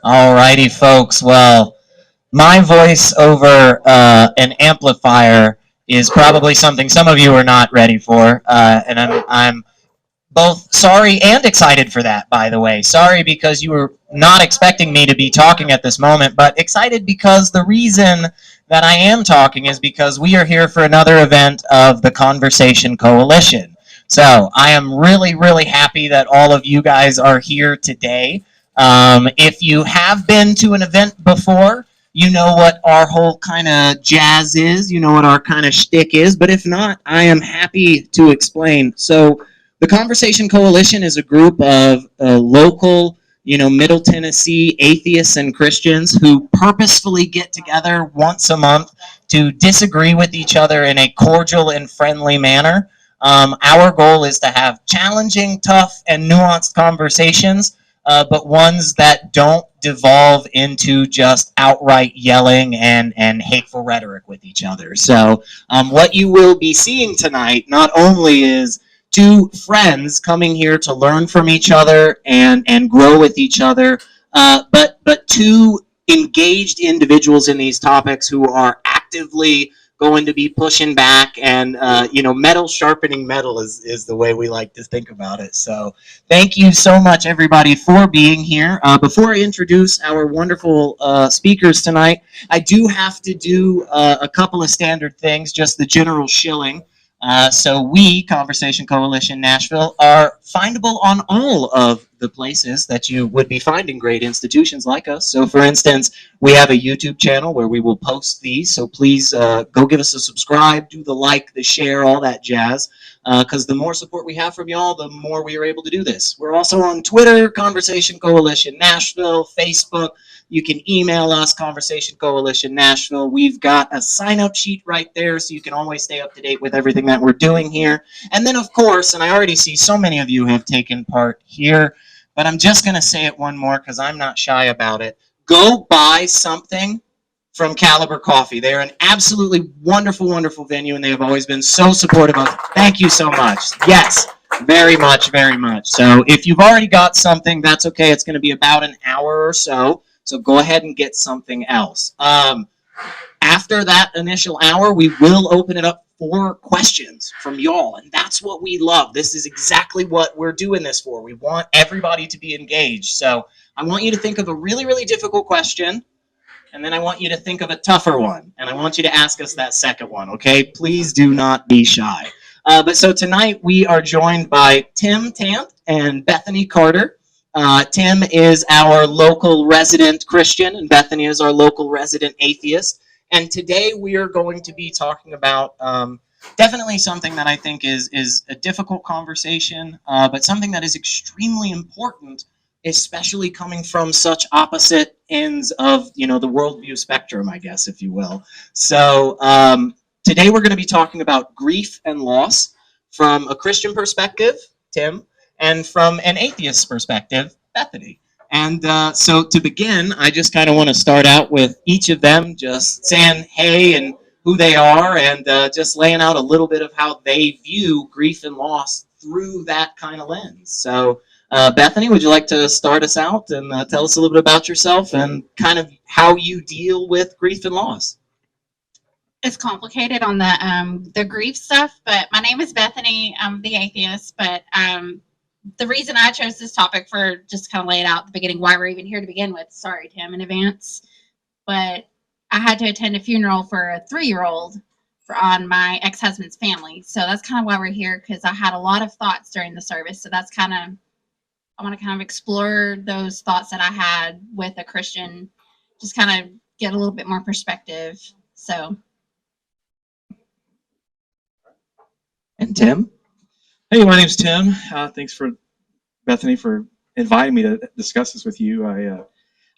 Alrighty, folks. Well, my voice over an amplifier is probably something some of you are not ready for, and I'm both sorry and excited for that. By the way, sorry because you were not expecting me to be talking at this moment, but excited because the reason that I am talking is because we are here for another event of the Conversation Coalition. So I am really, really happy that all of you guys are here today. If you have been to an event before, you know what our whole kind of jazz is, you know what our kind of shtick is, but if not, I am happy to explain. So, the Conversation Coalition is a group of local, Middle Tennessee atheists and Christians who purposefully get together once a month to disagree with each other in a cordial and friendly manner. Our goal is to have challenging, tough, and nuanced conversations, but ones that don't devolve into just outright yelling and hateful rhetoric with each other. So, what you will be seeing tonight not only is two friends coming here to learn from each other and grow with each other, but two engaged individuals in these topics who are actively going to be pushing back and metal sharpening metal is the way we like to think about it. So thank you so much everybody for being here. Before I introduce our wonderful speakers tonight, I do have to do a couple of standard things, just the general shilling. So we, Conversation Coalition Nashville, are findable on all of the places that you would be finding great institutions like us. So for instance, we have a YouTube channel where we will post these. So please go give us a subscribe, do the like, the share, all that jazz. Because the more support we have from y'all, the more we are able to do this. We're also on Twitter, Conversation Coalition Nashville, Facebook. You can email us, Conversation Coalition Nashville. We've got a sign-up sheet right there, so you can always stay up to date with everything that we're doing here. And then, of course, and I already see so many of you have taken part here, but I'm just going to say it one more because I'm not shy about it. Go buy something from Caliber Coffee. They're an absolutely wonderful, wonderful venue, and they have always been so supportive of us. Thank you so much. Yes, very much, very much. So if you've already got something, that's okay. It's going to be about an hour or so. So go ahead and get something else. After that initial hour, we will open it up for questions from y'all, and that's what we love. This is exactly what we're doing this for. We want everybody to be engaged. So I want you to think of a really, really difficult question, and then I want you to think of a tougher one, and I want you to ask us that second one, okay? Please do not be shy. But so tonight we are joined by Tant and Bethany Carter. Tim is our local resident Christian, and Bethany is our local resident atheist. And today we are going to be talking about definitely something that I think is a difficult conversation, but something that is extremely important, especially coming from such opposite ends of the worldview spectrum, I guess, if you will. So today we're going to be talking about grief and loss from a Christian perspective, Tim, and from an atheist perspective, Bethany. And so to begin, I just kind of want to start out with each of them just saying hey and who they are, and just laying out a little bit of how they view grief and loss through that kind of lens. So Bethany, would you like to start us out and tell us a little bit about yourself and kind of how you deal with grief and loss? It's complicated on the grief stuff, but my name is Bethany. I'm the atheist, but the reason I chose this topic, for just kind of lay it out at the beginning, why we're even here to begin with. Sorry, Tim, in advance. But I had to attend a funeral for a 3-year-old on my ex-husband's family. So that's kind of why we're here, because I had a lot of thoughts during the service. So that's kind of, I want to kind of explore those thoughts that I had with a Christian, just kind of get a little bit more perspective. So. And Tim? Hey, my name's Tim. Thanks for Bethany for inviting me to discuss this with you. I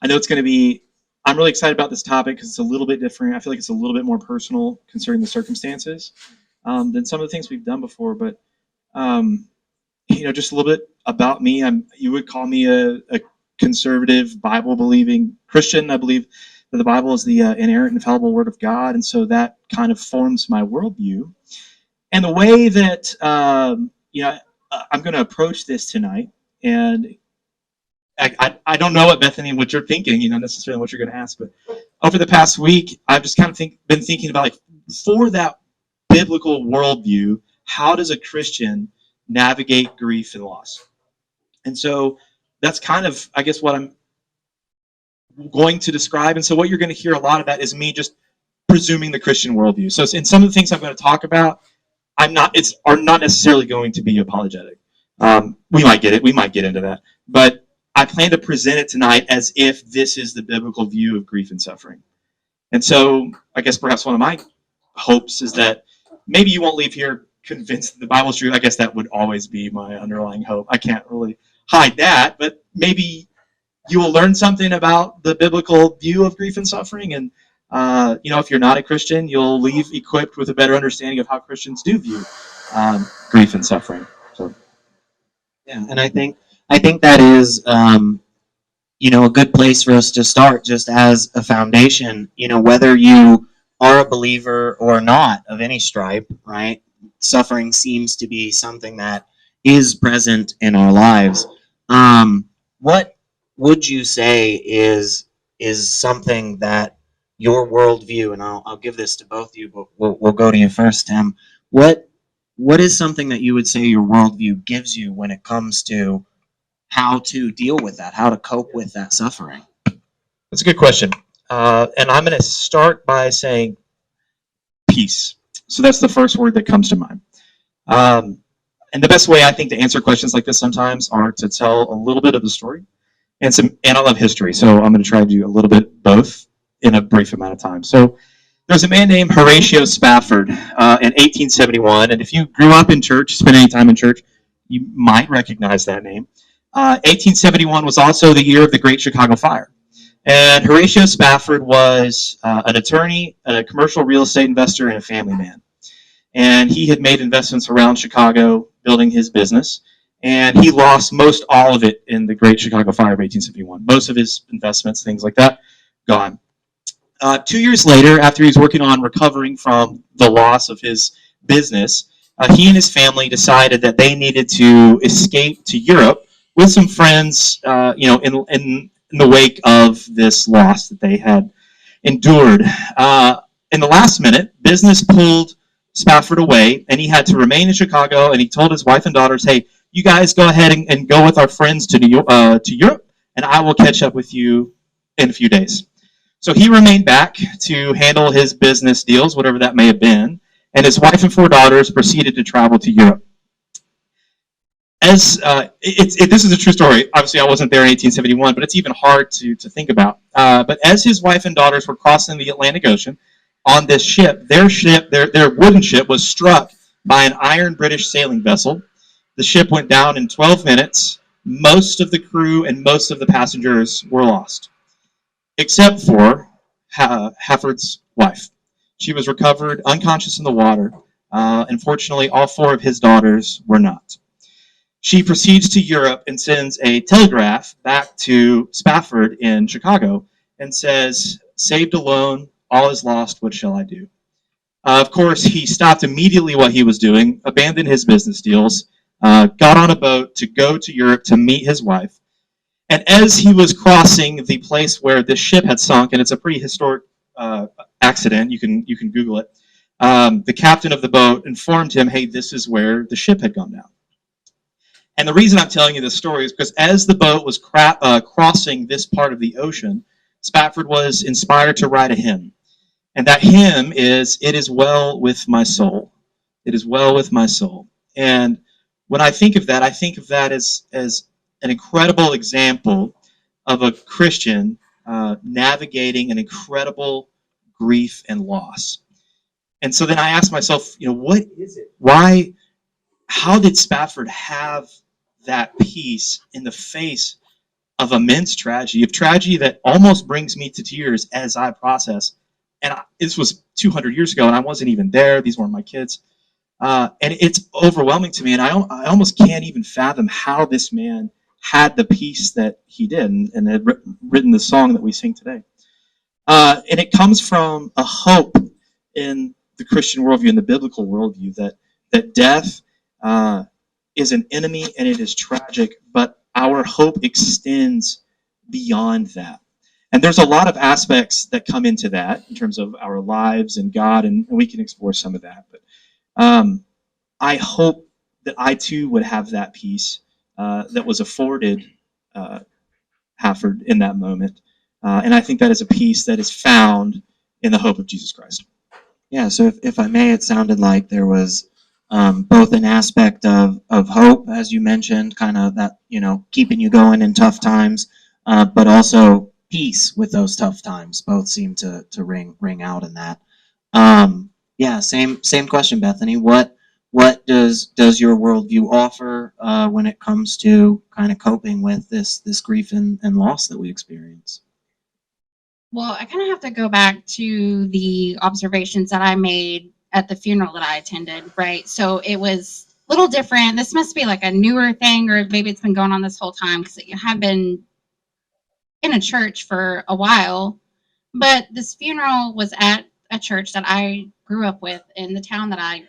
know it's going to be. I'm really excited about this topic because it's a little bit different. I feel like it's a little bit more personal considering the circumstances than some of the things we've done before. But just a little bit about me. You would call me a conservative, Bible-believing Christian. I believe that the Bible is the inerrant, infallible Word of God, and so that kind of forms my worldview. And the way that I'm going to approach this tonight, and I don't know what Bethany, what you're thinking, necessarily what you're going to ask, but over the past week, I've just kind of been thinking about, like, for that biblical worldview, how does a Christian navigate grief and loss? And so that's kind of, I guess, what I'm going to describe. And so what you're going to hear a lot of that is me just presuming the Christian worldview. So in some of the things I'm going to talk about, are not necessarily going to be apologetic. We might get it. We might get into that. But I plan to present it tonight as if this is the biblical view of grief and suffering. And so I guess perhaps one of my hopes is that maybe you won't leave here convinced that the Bible's true. I guess that would always be my underlying hope. I can't really hide that, but maybe you will learn something about the biblical view of grief and suffering. And, if you're not a Christian, you'll leave equipped with a better understanding of how Christians do view grief and suffering. So, yeah, and I think that is, a good place for us to start, just as a foundation. Whether you are a believer or not of any stripe, right? Suffering seems to be something that is present in our lives. What would you say is something that your worldview, and I'll give this to both of you, but we'll go to you first, Tim. What is something that you would say your worldview gives you when it comes to how to deal with that, how to cope with that suffering? that's a good question. And I'm going to start by saying peace. So that's the first word that comes to mind. And the best way, I think, to answer questions like this sometimes are to tell a little bit of the story and I love history. So I'm going to try to do a little bit both in a brief amount of time. So there's a man named Horatio Spafford in 1871. And if you grew up in church, spent any time in church, you might recognize that name. 1871 was also the year of the Great Chicago Fire. And Horatio Spafford was an attorney, a commercial real estate investor, and a family man. And he had made investments around Chicago building his business. And he lost most all of it in the Great Chicago Fire of 1871. Most of his investments, things like that, gone. 2 years later, after he was working on recovering from the loss of his business, he and his family decided that they needed to escape to Europe with some friends, in the wake of this loss that they had endured. In the last minute, business pulled Spafford away, and he had to remain in Chicago, and he told his wife and daughters, hey, you guys go ahead and go with our friends to Europe, and I will catch up with you in a few days. So he remained back to handle his business deals, whatever that may have been, and his wife and 4 daughters proceeded to travel to Europe. This is a true story. Obviously, I wasn't there in 1871, but it's even hard to think about. But as his wife and daughters were crossing the Atlantic Ocean on this ship, their wooden ship was struck by an iron British sailing vessel. The ship went down in 12 minutes. Most of the crew and most of the passengers were lost, except for Hafford's wife. She was recovered unconscious in the water. Unfortunately, all 4 of his daughters were not. She proceeds to Europe and sends a telegraph back to Spafford in Chicago and says, saved alone, all is lost, what shall I do? Of course, he stopped immediately what he was doing, abandoned his business deals, got on a boat to go to Europe to meet his wife. And as he was crossing the place where this ship had sunk, and it's a pretty historic accident, you can Google it, the captain of the boat informed him, hey, this is where the ship had gone down. And the reason I'm telling you this story is because as the boat was crossing this part of the ocean, Spafford was inspired to write a hymn. And that hymn is, it is well with my soul. It is well with my soul. And when I think of that as an incredible example of a Christian navigating an incredible grief and loss. And so then I ask myself, what is it? How did Spafford have that peace in the face of immense tragedy, of tragedy that almost brings me to tears as I process? And this was 200 years ago, and I wasn't even there. These weren't my kids. And it's overwhelming to me, and I almost can't even fathom how this man had the peace that he did and had written the song that we sing today. And it comes from a hope in the Christian worldview, in the biblical worldview, that death is an enemy and it is tragic, but our hope extends beyond that. And there's a lot of aspects that come into that in terms of our lives and God, and we can explore some of that. But I hope that I too would have that peace that was afforded Hafford in that moment. And I think that is a peace that is found in the hope of Jesus Christ. Yeah, so if I may, it sounded like there was both an aspect of hope, as you mentioned, kind of that, keeping you going in tough times, but also peace with those tough times. Both seem to ring out in that. Yeah, same question, Bethany. What does your worldview offer when it comes to kind of coping with this grief and loss that we experience? Well, I kind of have to go back to the observations that I made at the funeral that I attended, right? So it was a little different. This must be like a newer thing, or maybe it's been going on this whole time because you have been in a church for a while. But this funeral was at a church that I grew up with in the town that I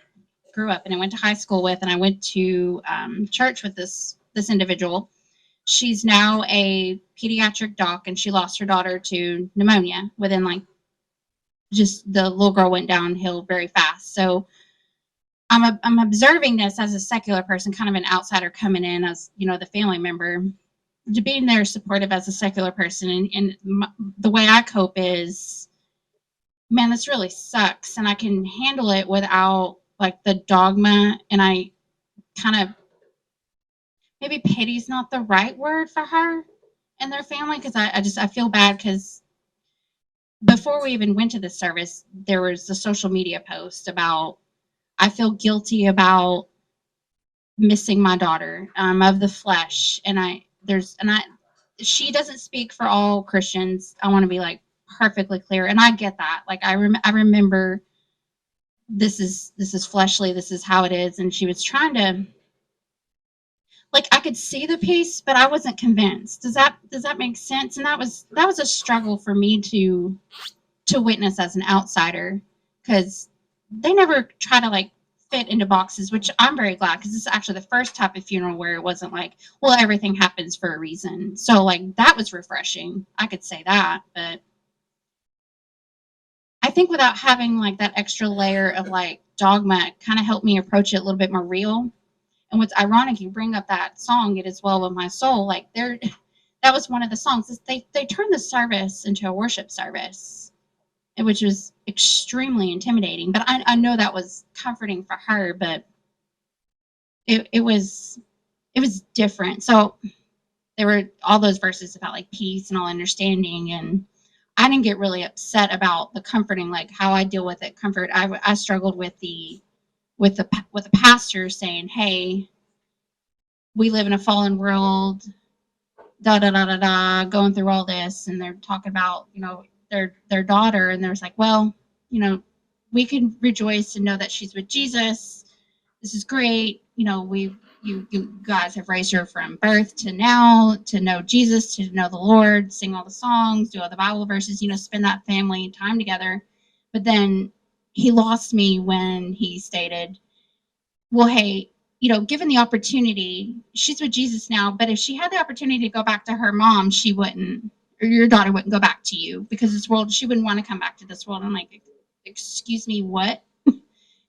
grew up in and went to high school with, and I went to church with this individual. She's now a pediatric doc, and she lost her daughter to pneumonia within like just the little girl went downhill very fast. So I'm observing this as a secular person, kind of an outsider coming in as the family member, to being there supportive as a secular person, and the way I cope is, man, this really sucks, and I can handle it without like the dogma, and I kind of, maybe pity's not the right word for her and their family, because I feel bad because before we even went to the service, there was a social media post about, I feel guilty about missing my daughter, of the flesh, and she doesn't speak for all Christians. I want to be like perfectly clear, and I get that. Like I remember this is fleshly, this is how it is, and she was trying to, like, I could see the piece, but I wasn't convinced. Does that make sense? And that was a struggle for me to witness as an outsider, because they never try to like fit into boxes, which I'm very glad, because this is actually the first type of funeral where it wasn't like, well, everything happens for a reason. So like that was refreshing. I could say that, but I think without having like that extra layer of like dogma, it kind of helped me approach it a little bit more real. And what's ironic, you bring up that song, "It Is Well With My Soul." Like that was one of the songs. They turned the service into a worship service, which was extremely intimidating. But I know that was comforting for her. But it was different. So there were all those verses about like peace and all understanding, and I didn't get really upset about the comforting, like how I deal with it. Comfort. I struggled with the pastor saying, "Hey, we live in a fallen world, da da da da da," going through all this, and they're talking about their daughter, and there's like, well, we can rejoice and know that she's with Jesus. This is great. You guys have raised her from birth to now to know Jesus, to know the Lord, sing all the songs, do all the Bible verses, spend that family time together. But then he lost me when he stated, well, hey, given the opportunity, she's with Jesus now, but if she had the opportunity to go back to her mom, she wouldn't, or your daughter wouldn't go back to you, because this world, she wouldn't want to come back to this world. I'm like, excuse me, what?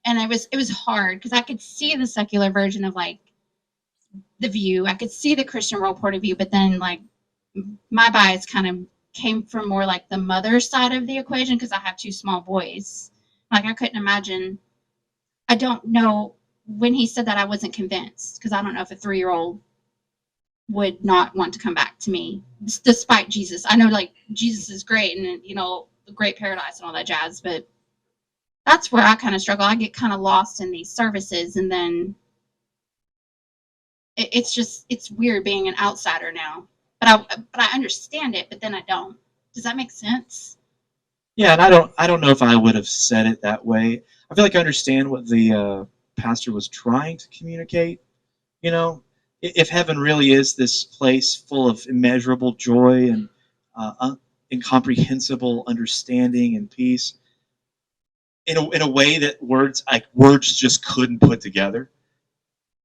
And it was hard, because I could see the secular version of like the view. I could see the Christian world point of view, but then like my bias kind of came from more like the mother side of the equation, because I have two small boys. Like I couldn't imagine. I don't know, when he said that, I wasn't convinced, because I don't know if a 3-year-old would not want to come back to me despite Jesus. I know like Jesus is great, and the great paradise and all that jazz, but that's where I kind of struggle. I get kind of lost in these services, and then it's weird being an outsider now. But I understand it, but then I don't. Does that make sense? Yeah, and I don't know if I would have said it that way. I feel like I understand what the pastor was trying to communicate. If heaven really is this place full of immeasurable joy and incomprehensible understanding and peace, in a way that words just couldn't put together,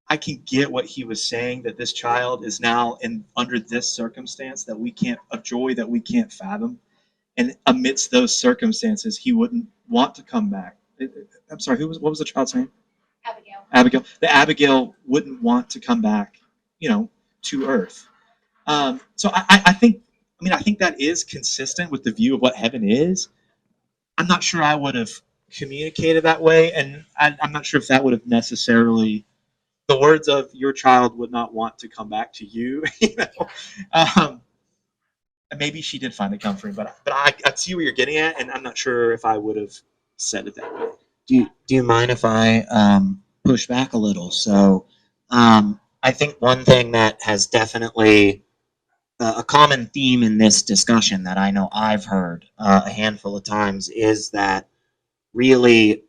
I can get what he was saying, that this child is now under this circumstance that we can't, a joy that we can't fathom. And amidst those circumstances, he wouldn't want to come back. I'm sorry, what was the child's name? Abigail. Abigail. The Abigail wouldn't want to come back, to earth. So I think, I think that is consistent with the view of what heaven is. I'm not sure I would have communicated that way, and I'm not sure if that would have necessarily, the words of your child would not want to come back to you. And maybe she did find it comforting, but I see where you're getting at, and I'm not sure if I would have said it that way. Do you mind if I push back a little? So I think one thing that has definitely a common theme in this discussion that I know I've heard a handful of times is that really,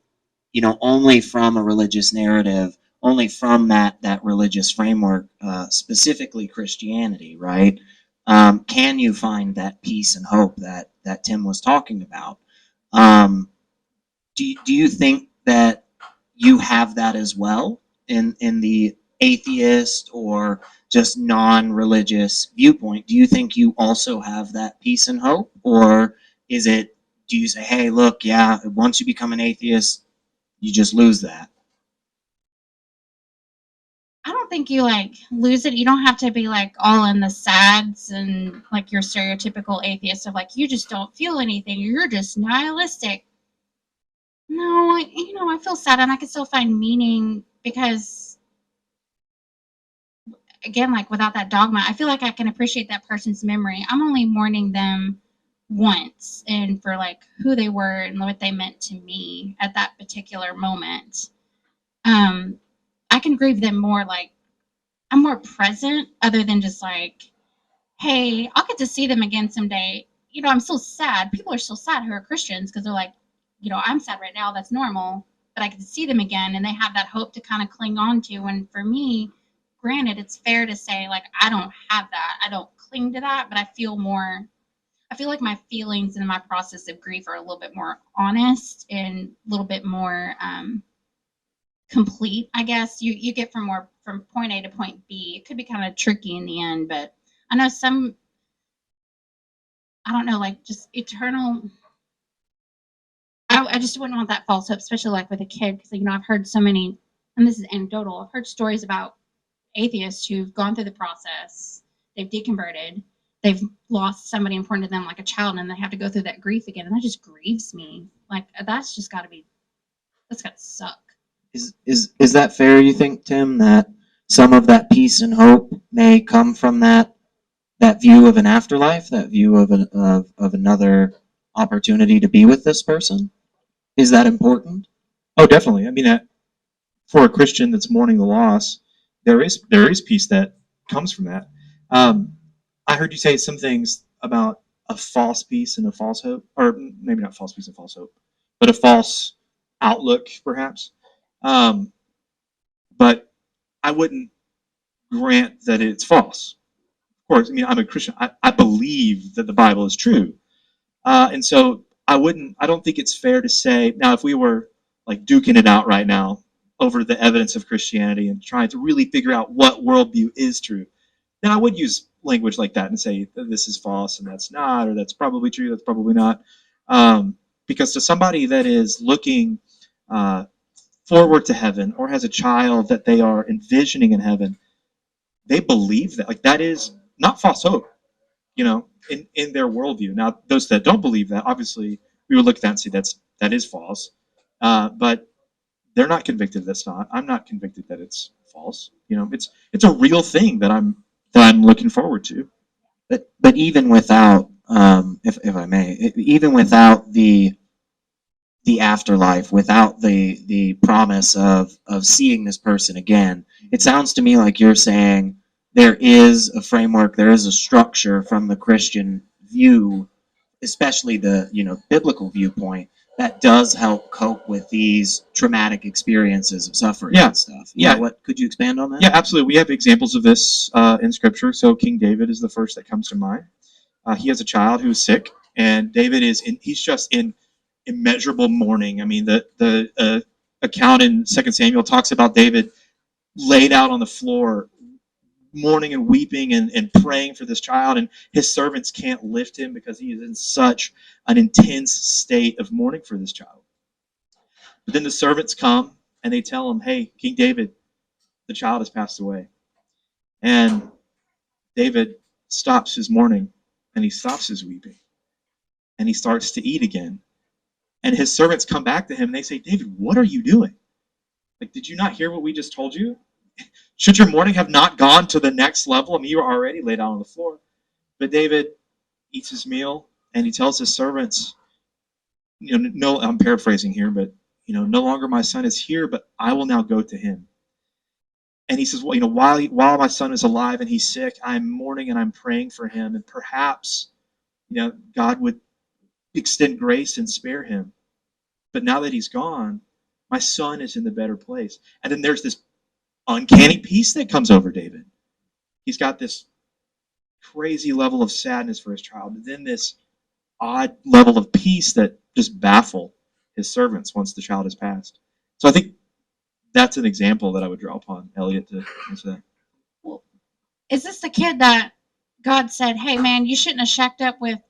only from a religious narrative, only from that religious framework, specifically Christianity, right? Can you find that peace and hope that Tim was talking about? Do you think that you have that as well in the atheist or just non-religious viewpoint? Do you think you also have that peace and hope, or do you say, hey, look, yeah, once you become an atheist, you just lose that? I don't think you lose it. You don't have to be all in the sads and your stereotypical atheist of you just don't feel anything. You're just nihilistic. No, I feel sad and I can still find meaning because, again, without that dogma, I feel like I can appreciate that person's memory. I'm only mourning them once and for who they were and what they meant to me at that particular moment. I can grieve them more I'm more present other than just hey, I'll get to see them again someday. I'm still sad. People are still sad who are Christians because they're I'm sad right now. That's normal. But I get to see them again and they have that hope to kind of cling on to. And for me, granted, it's fair to say I don't have that. I don't cling to that, but I feel like my feelings and my process of grief are a little bit more honest and a little bit more complete, I guess. You get from point A to point B. It could be kind of tricky in the end, but I know I don't know, just eternal. I just wouldn't want that false hope, especially with a kid, because I've heard so many, and this is anecdotal. I've heard stories about atheists who've gone through the process, they've deconverted, they've lost somebody important to them, like a child, and they have to go through that grief again, and that just grieves me. That's just got to suck. Is that fair, you think, Tim, that some of that peace and hope may come from that view of an afterlife, that view of another opportunity to be with this person? Is that important? Oh, definitely. For a Christian that's mourning the loss, there is peace that comes from that. I heard you say some things about a false peace and a false hope, or maybe not false peace and false hope, but a false outlook, perhaps. But I wouldn't grant that it's false. Of course, I'm a Christian. I believe that the Bible is true. And so I don't think it's fair to say, now if we were duking it out right now over the evidence of Christianity and trying to really figure out what worldview is true, then I would use language like that and say this is false and that's not, or that's probably true, that's probably not. Because to somebody that is looking forward to heaven or has a child that they are envisioning in heaven, they believe that. That is not false hope, in their worldview. Now, those that don't believe that, obviously, we would look at that and say that is false. But they're not convicted that's not. I'm not convicted that it's false. It's a real thing that I'm looking forward to. But even without, if I may, even without the afterlife, without the promise of seeing this person again, it sounds to me like you're saying there is a framework, there is a structure from the Christian view, especially the biblical viewpoint, that does help cope with these traumatic experiences of suffering and stuff. What could you expand on that? Yeah, absolutely. We have examples of this in Scripture. So King David is the first that comes to mind. He has a child who's sick, and David he's just in immeasurable mourning. The account in 2 Samuel talks about David laid out on the floor, mourning and weeping and praying for this child, and his servants can't lift him because he is in such an intense state of mourning for this child. But then the servants come and they tell him, hey, King David, the child has passed away. And David stops his mourning and he stops his weeping and he starts to eat again. And his servants come back to him and they say, David, what are you doing? Like, did you not hear what we just told you? Should your mourning have not gone to the next level? I mean, you were already laid out on the floor. But David eats his meal and he tells his servants, no, I'm paraphrasing here, but no longer my son is here, but I will now go to him. And he says, well, while my son is alive and he's sick, I'm mourning and I'm praying for him, and perhaps, God would extend grace and spare him. But now that he's gone, my son is in the better place. And then there's this uncanny peace that comes over David. He's got this crazy level of sadness for his child, but then this odd level of peace that just baffle his servants once the child has passed. So I think that's an example that I would draw upon, Elliot, to answer that. Well, is this the kid that God said, hey, man, you shouldn't have shacked up with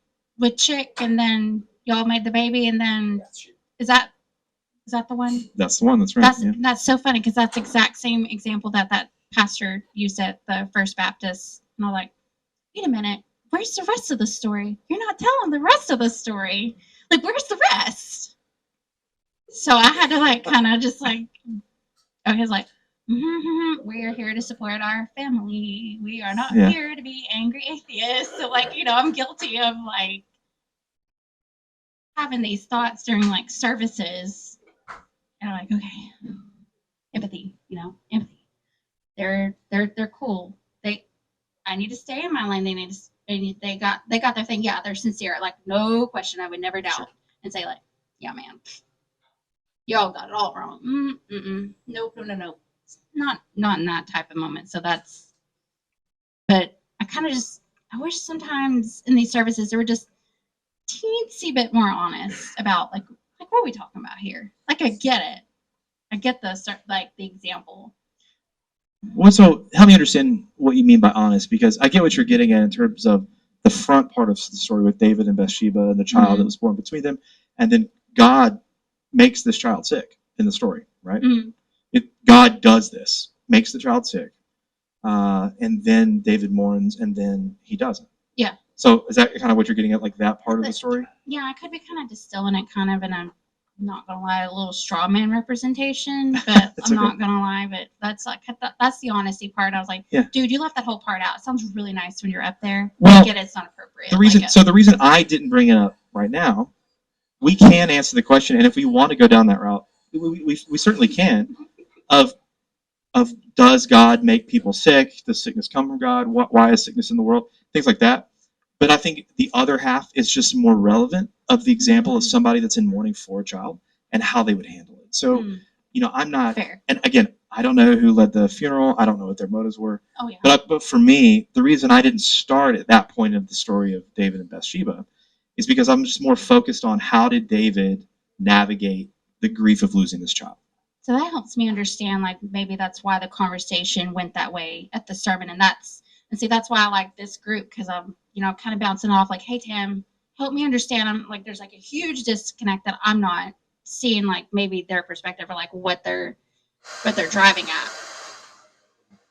Chick, and then y'all made the baby, and then is that the one? That's the one. That's right. That's so funny because that's the exact same example that pastor used at the First Baptist. And I'm like, wait a minute, where's the rest of the story? You're not telling the rest of the story. Like, where's the rest? So I had to kind of just okay, it's like, we are here to support our family. We are not here to be angry atheists. So I'm guilty of having these thoughts during services. And I'm like, okay, empathy, empathy. They're cool. I need to stay in my lane. They got their thing. Yeah, they're sincere. No question. I would never doubt and say yeah, man, y'all got it all wrong. Nope. Not in that type of moment. So but I kind of I wish sometimes in these services there were just teensy bit more honest about what are we talking about here? I get it. I get the example. Well, so help me understand what you mean by honest, because I get what you're getting at in terms of the front part of the story with David and Bathsheba and the child that was born between them, and then God makes this child sick in the story, right? God does this, makes the child sick, and then David mourns, and then he doesn't. Yeah. So is that kind of what you're getting at, that part of the story? Yeah, I could be kind of distilling it kind of in a, not gonna lie, a little straw man representation, but I'm not gonna lie, but that's that's the honesty part. I was like, dude, you left that whole part out. It sounds really nice when you're up there. Well, I get it, it's not appropriate. The reason I didn't bring it up right now, we can answer the question, and if we want to go down that route, we certainly can. Of does God make people sick? Does sickness come from God? Why is sickness in the world? Things like that. But I think the other half is just more relevant of the example of somebody that's in mourning for a child and how they would handle it. So, I'm not, fair. And again, I don't know who led the funeral. I don't know what their motives were. Oh, yeah. But for me, the reason I didn't start at that point of the story of David and Bathsheba is because I'm just more focused on how did David navigate the grief of losing this child. So that helps me understand, maybe that's why the conversation went that way at the sermon. And that's why I like this group, because I'm, kind of bouncing off hey, Tim, help me understand. I'm there's a huge disconnect that I'm not seeing, maybe their perspective or what they're driving at.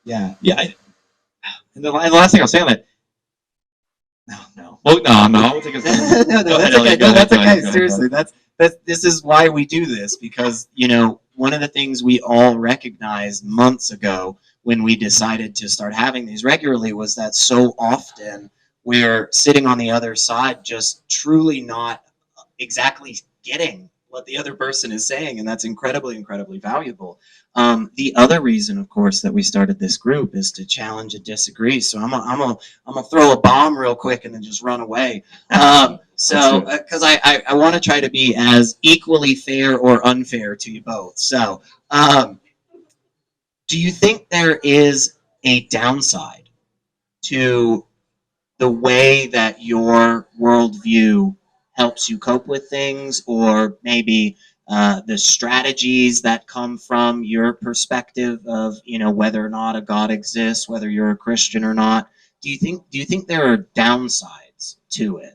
Yeah. And the last thing I'll say on that, no. Well, no, I won't take us. That's okay. Seriously, this is why we do this, because one of the things we all recognized months ago when we decided to start having these regularly was that so often we're sitting on the other side just truly not exactly getting what the other person is saying, and that's incredibly, incredibly valuable. The other reason, of course, that we started this group is to challenge and disagree. So I'm gonna throw a bomb real quick and then just run away. So because I want to try to be as equally fair or unfair to you both. So do you think there is a downside to the way that your worldview helps you cope with things, or maybe the strategies that come from your perspective of, whether or not a God exists, whether you're a Christian or not. Do you think there are downsides to it?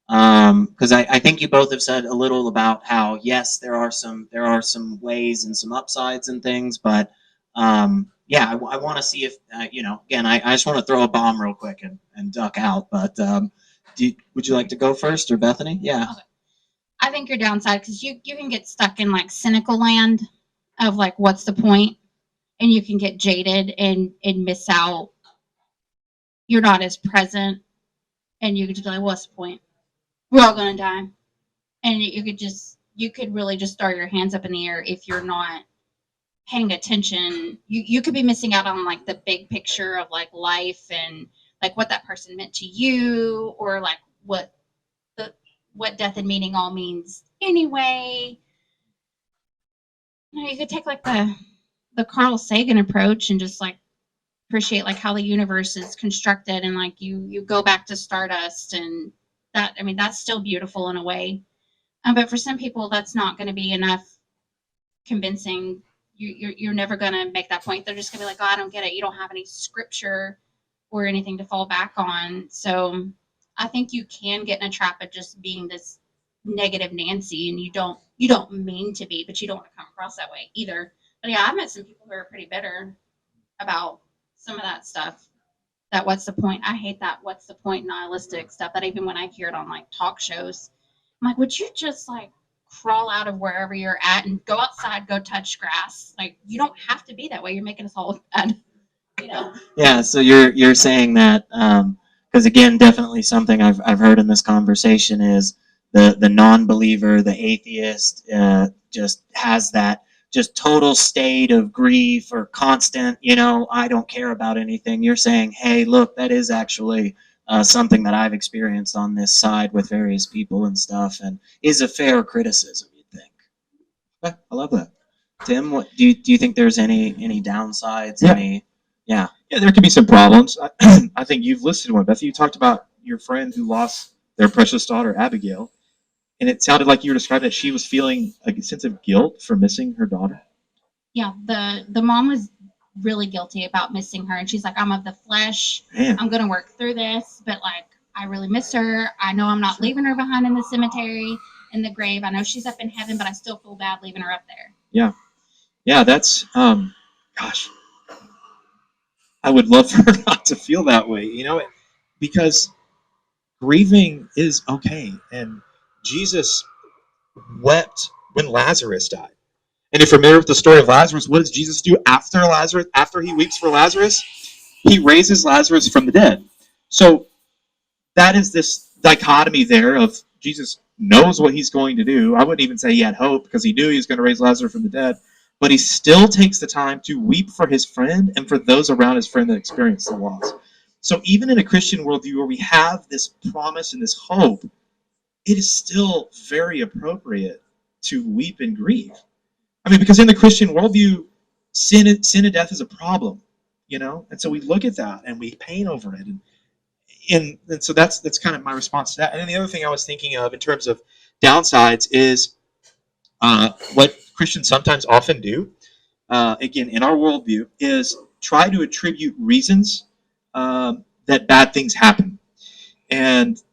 Because I think you both have said a little about how, yes, there are some ways and some upsides and things, but yeah, I want to see if again, I just want to throw a bomb real quick and duck out. But would you like to go first, or Bethany? Yeah. Okay. I think your downside, because you can get stuck in like cynical land of like, what's the point? And you can get jaded and miss out. You're not as present, and you could just be like, what's the point? We're all gonna die. And you could really just throw your hands up in the air if you're not paying attention. You could be missing out on like the big picture of like life and like what that person meant to you, or like what death and meaning all means anyway. You could take like the Carl Sagan approach and just like appreciate like how the universe is constructed, and like you go back to stardust, and that, I mean, that's still beautiful in a way. But for some people, that's not going to be enough convincing. You're never going to make that point. They're just going to be like, oh, I don't get it. You don't have any scripture or anything to fall back on. So I think you can get in a trap of just being this negative Nancy, and you don't mean to be, but you don't want to come across that way either. But yeah, I've met some people who are pretty bitter about some of that stuff. That what's the point? I hate that what's the point nihilistic stuff. That even when I hear it on like talk shows, I'm like, would you just like crawl out of wherever you're at and go outside, go touch grass? Like, you don't have to be that way. You're making us all bad, you know? Yeah. So you're saying that because again, definitely something I've heard in this conversation is the non-believer, the atheist, just has that just total state of grief or constant, I don't care about anything. You're saying, hey, look, that is actually something that I've experienced on this side with various people and stuff, and is a fair criticism, you'd think. Okay, I love that. Tim, what do you think there's any downsides? Yeah. Yeah, there could be some problems. I think you've listed one, Beth. You talked about your friend who lost their precious daughter, Abigail, and it sounded like you were describing that she was feeling a sense of guilt for missing her daughter. Yeah, the mom was really guilty about missing her, and she's like, I'm of the flesh. Man. I'm gonna work through this, but like, I really miss her. I know I'm not leaving her behind in the cemetery, in the grave. I know she's up in heaven, but I still feel bad leaving her up there. Yeah, that's gosh, I would love for her not to feel that way, because grieving is okay, and Jesus wept when Lazarus died. And if you're familiar with the story of Lazarus, what does Jesus do after Lazarus? After he weeps for Lazarus, he raises Lazarus from the dead. So that is this dichotomy there of Jesus knows what he's going to do. I wouldn't even say he had hope, because he knew he was going to raise Lazarus from the dead. But he still takes the time to weep for his friend and for those around his friend that experienced the loss. So even in a Christian worldview where we have this promise and this hope, it is still very appropriate to weep and grieve. I mean, because in the Christian worldview, sin and death is a problem, and so we look at that and we pain over it, and so that's kind of my response to that. And then the other thing I was thinking of in terms of downsides is what Christians sometimes often do, again in our worldview, is try to attribute reasons that bad things happen, and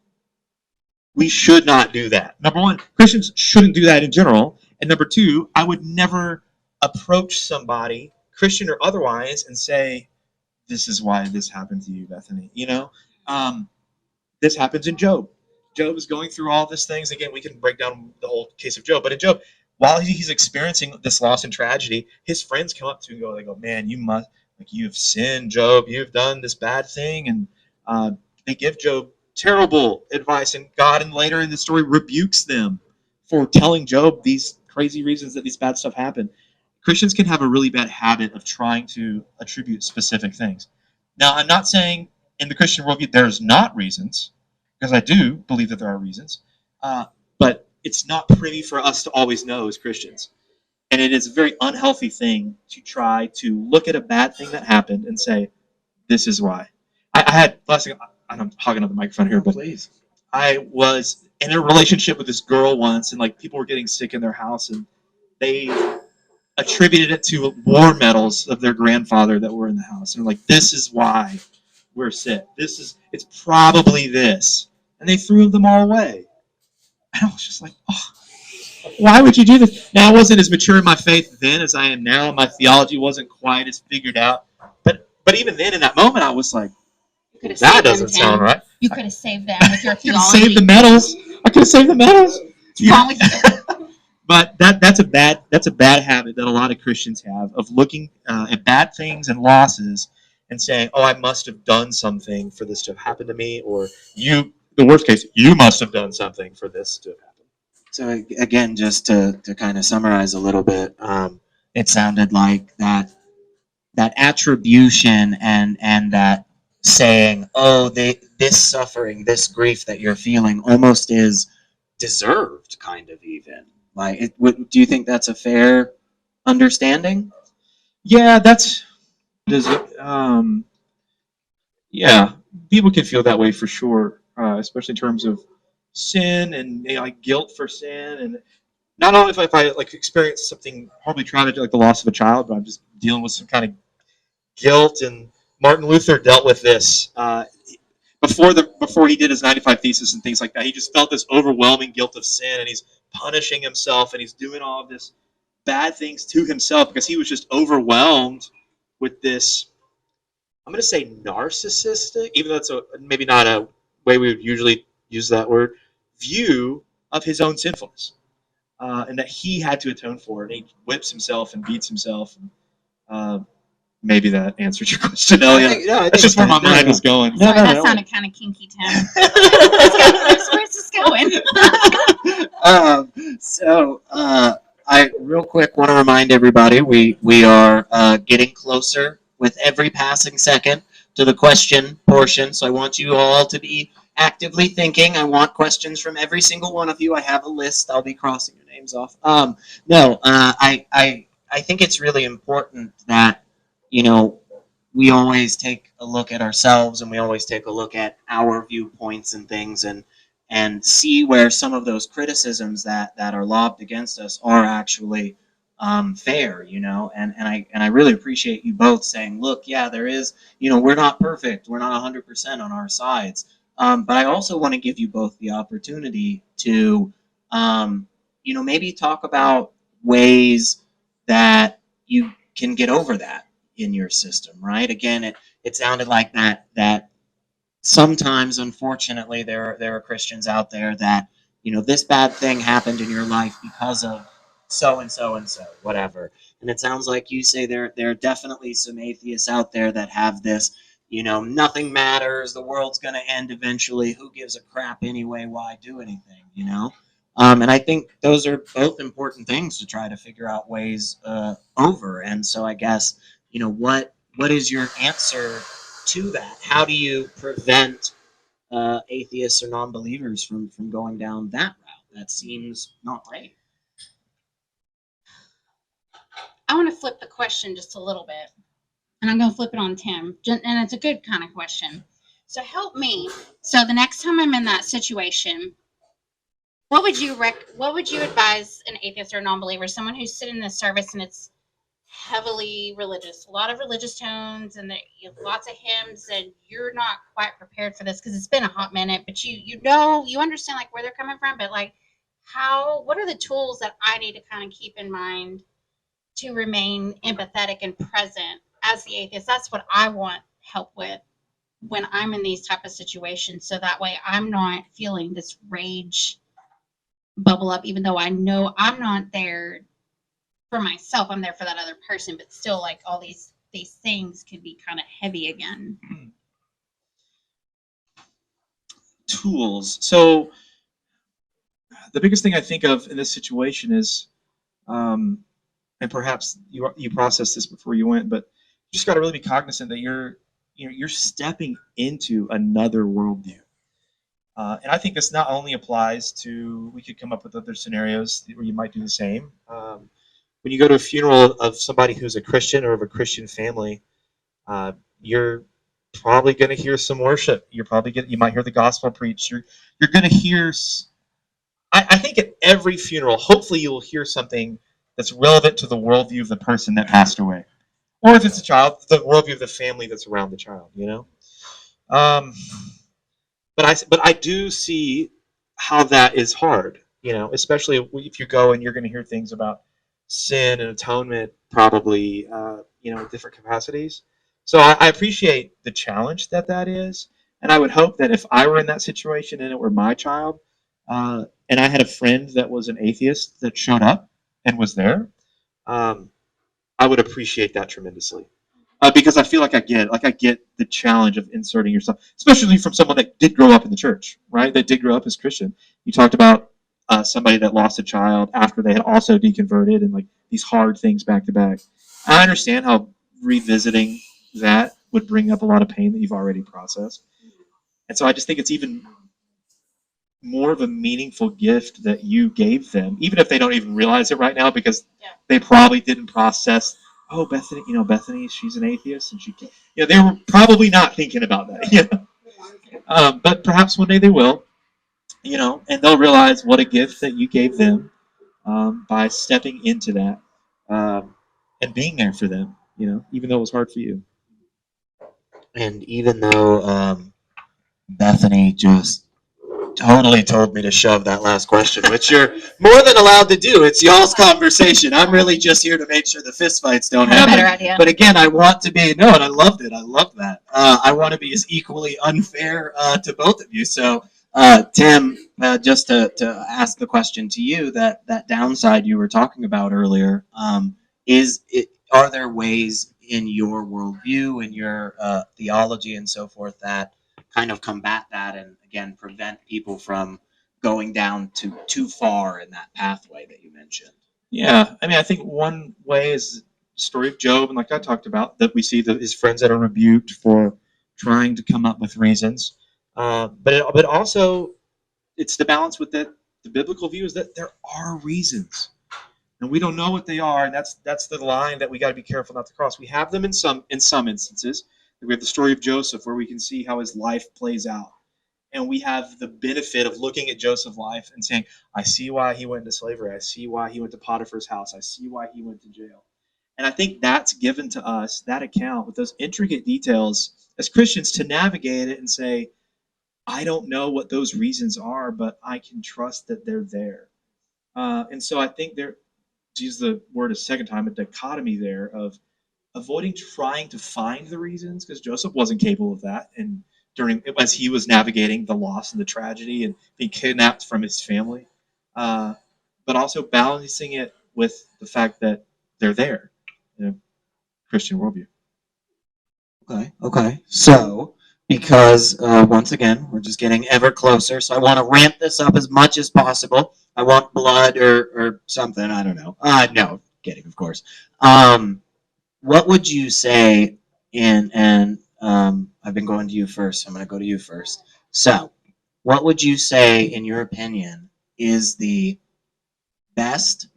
we should not do that. Number one, Christians shouldn't do that in general. And number two, I would never approach somebody, Christian or otherwise, and say, this is why this happened to you, Bethany. This happens in Job. Job is going through all these things. Again, we can break down the whole case of Job. But in Job, while he's experiencing this loss and tragedy, his friends come up to him and they go, man, you've sinned, Job. You've done this bad thing. And they give Job terrible advice, and God, and later in the story, rebukes them for telling Job these crazy reasons that these bad stuff happened. Christians can have a really bad habit of trying to attribute specific things. Now, I'm not saying in the Christian worldview there's not reasons, because I do believe that there are reasons, but it's not privy for us to always know as Christians. And it is a very unhealthy thing to try to look at a bad thing that happened and say, this is why. I had, last thing, I'm hogging up the microphone here, but Please. I was in a relationship with this girl once, and like people were getting sick in their house, and they attributed it to war medals of their grandfather that were in the house. And they're like, this is why we're sick. It's probably this. And they threw them all away. And I was just like, oh, why would you do this? Now, I wasn't as mature in my faith then as I am now. My theology wasn't quite as figured out. But even then, in that moment, I was like, that doesn't sound right. You could have saved them with your I could have theology. saved the medals. I could have saved the medals. What's wrong with you? But that's a bad habit that a lot of Christians have of looking at bad things and losses and saying, "Oh, I must have done something for this to have happened to me," or "You, the worst case, you must have done something for this to have happened." So again, just to kind of summarize a little bit, it sounded like that attribution and that saying, "Oh, this suffering, this grief that you're feeling, almost is deserved," kind of even. Like, do you think that's a fair understanding? Yeah, yeah, people can feel that way for sure, especially in terms of sin and like guilt for sin, and not only if I like experience something horribly tragic like the loss of a child, but I'm just dealing with some kind of guilt. And Martin Luther dealt with this before he did his 95 Thesis and things like that. He just felt this overwhelming guilt of sin, and he's punishing himself, and he's doing all of this bad things to himself because he was just overwhelmed with this, I'm going to say narcissistic, even though it's maybe not a way we would usually use that word, view of his own sinfulness, and that he had to atone for it. And he whips himself and beats himself. Maybe that answered your question, Elliot. That's just where my mind was going. Sorry, that sounded kind of kinky, Tim. Where's this going? I real quick want to remind everybody we are getting closer with every passing second to the question portion. So I want you all to be actively thinking. I want questions from every single one of you. I have a list. I'll be crossing your names off. I think it's really important that, we always take a look at ourselves, and we always take a look at our viewpoints and things, and see where some of those criticisms that are lobbed against us are actually fair, and I really appreciate you both saying, look, yeah, there is, we're not perfect, we're not 100% on our sides, but I also want to give you both the opportunity to maybe talk about ways that you can get over that in your system, right? Again, it sounded like that sometimes, unfortunately, there are Christians out there that, this bad thing happened in your life because of so and so and so, whatever. And it sounds like you say there are definitely some atheists out there that have this, nothing matters, the world's going to end eventually, who gives a crap anyway, why do anything, And I think those are both important things to try to figure out ways over. And so I guess, what is your answer to that? How do you prevent atheists or non-believers from going down that route? That seems not right. I want to flip the question just a little bit, and I'm going to flip it on Tim, and it's a good kind of question. So help me. So the next time I'm in that situation, what would you advise an atheist or a non-believer, someone who's sitting in the service and it's heavily religious, a lot of religious tones, and lots of hymns, and you're not quite prepared for this because it's been a hot minute, but you understand like where they're coming from, but like what are the tools that I need to kind of keep in mind to remain empathetic and present as the atheist? That's what I want help with when I'm in these type of situations, so that way I'm not feeling this rage bubble up, even though I know I'm not there for myself, I'm there for that other person, but still, like, all these things can be kind of heavy again. Tools. So the biggest thing I think of in this situation is, and perhaps you processed this before you went, but you just got to really be cognizant that you're stepping into another worldview. And I think this not only applies to, we could come up with other scenarios where you might do the same. When you go to a funeral of somebody who's a Christian or of a Christian family, you're probably going to hear some worship. You might hear the gospel preached. You're going to hear. I think at every funeral, hopefully you will hear something that's relevant to the worldview of the person that passed away, or if it's a child, the worldview of the family that's around the child. Um, but I do see how that is hard. Especially if you go and you're going to hear things about sin and atonement, probably different capacities. So I appreciate the challenge that is, and I would hope that if I were in that situation and it were my child, and I had a friend that was an atheist that showed up and was there, um, I would appreciate that tremendously. Because I feel like I get the challenge of inserting yourself, especially from someone that did grow up in the church, right? That did grow up as Christian. You talked about somebody that lost a child after they had also deconverted, and like these hard things back to back. I understand how revisiting that would bring up a lot of pain that you've already processed, and so I just think it's even more of a meaningful gift that you gave them, even if they don't even realize it right now, because they probably didn't process. Oh, Bethany, Bethany, she's an atheist, and they were probably not thinking about that. But perhaps one day they will, and they'll realize what a gift that you gave them by stepping into that and being there for them. Even though it was hard for you. And even though Bethany just totally told me to shove that last question, which you're more than allowed to do. It's y'all's conversation. I'm really just here to make sure the fistfights don't Have a happen. better idea. But again, I want to be, no, and I loved it. I love that. I want to be as equally unfair to both of you. So, Tim, just to ask the question to you, that downside you were talking about earlier, are there ways in your worldview, in your theology and so forth that kind of combat that and again prevent people from going down too far in that pathway that you mentioned? Yeah, I mean, I think one way is the story of Job, and like I talked about, that we see his friends that are rebuked for trying to come up with reasons. But also, it's the balance with that. The biblical view is that there are reasons, and we don't know what they are, and that's the line that we got to be careful not to cross. We have them in some instances. We have the story of Joseph, where we can see how his life plays out. And we have the benefit of looking at Joseph's life and saying, I see why he went into slavery. I see why he went to Potiphar's house. I see why he went to jail. And I think that's given to us, that account with those intricate details as Christians, to navigate it and say, I don't know what those reasons are, but I can trust that they're there. And so I think there, to use the word a second time, a dichotomy there of avoiding trying to find the reasons, because Joseph wasn't capable of that. And as he was navigating the loss and the tragedy and being kidnapped from his family, but also balancing it with the fact that they're there in a Christian worldview. Okay. So, because once again, we're just getting ever closer, so I want to ramp this up as much as possible. I want blood or something. I don't know. No, kidding, of course. What would you say and I've been going to you first. I'm going to go to you first. So, what would you say, in your opinion, is the best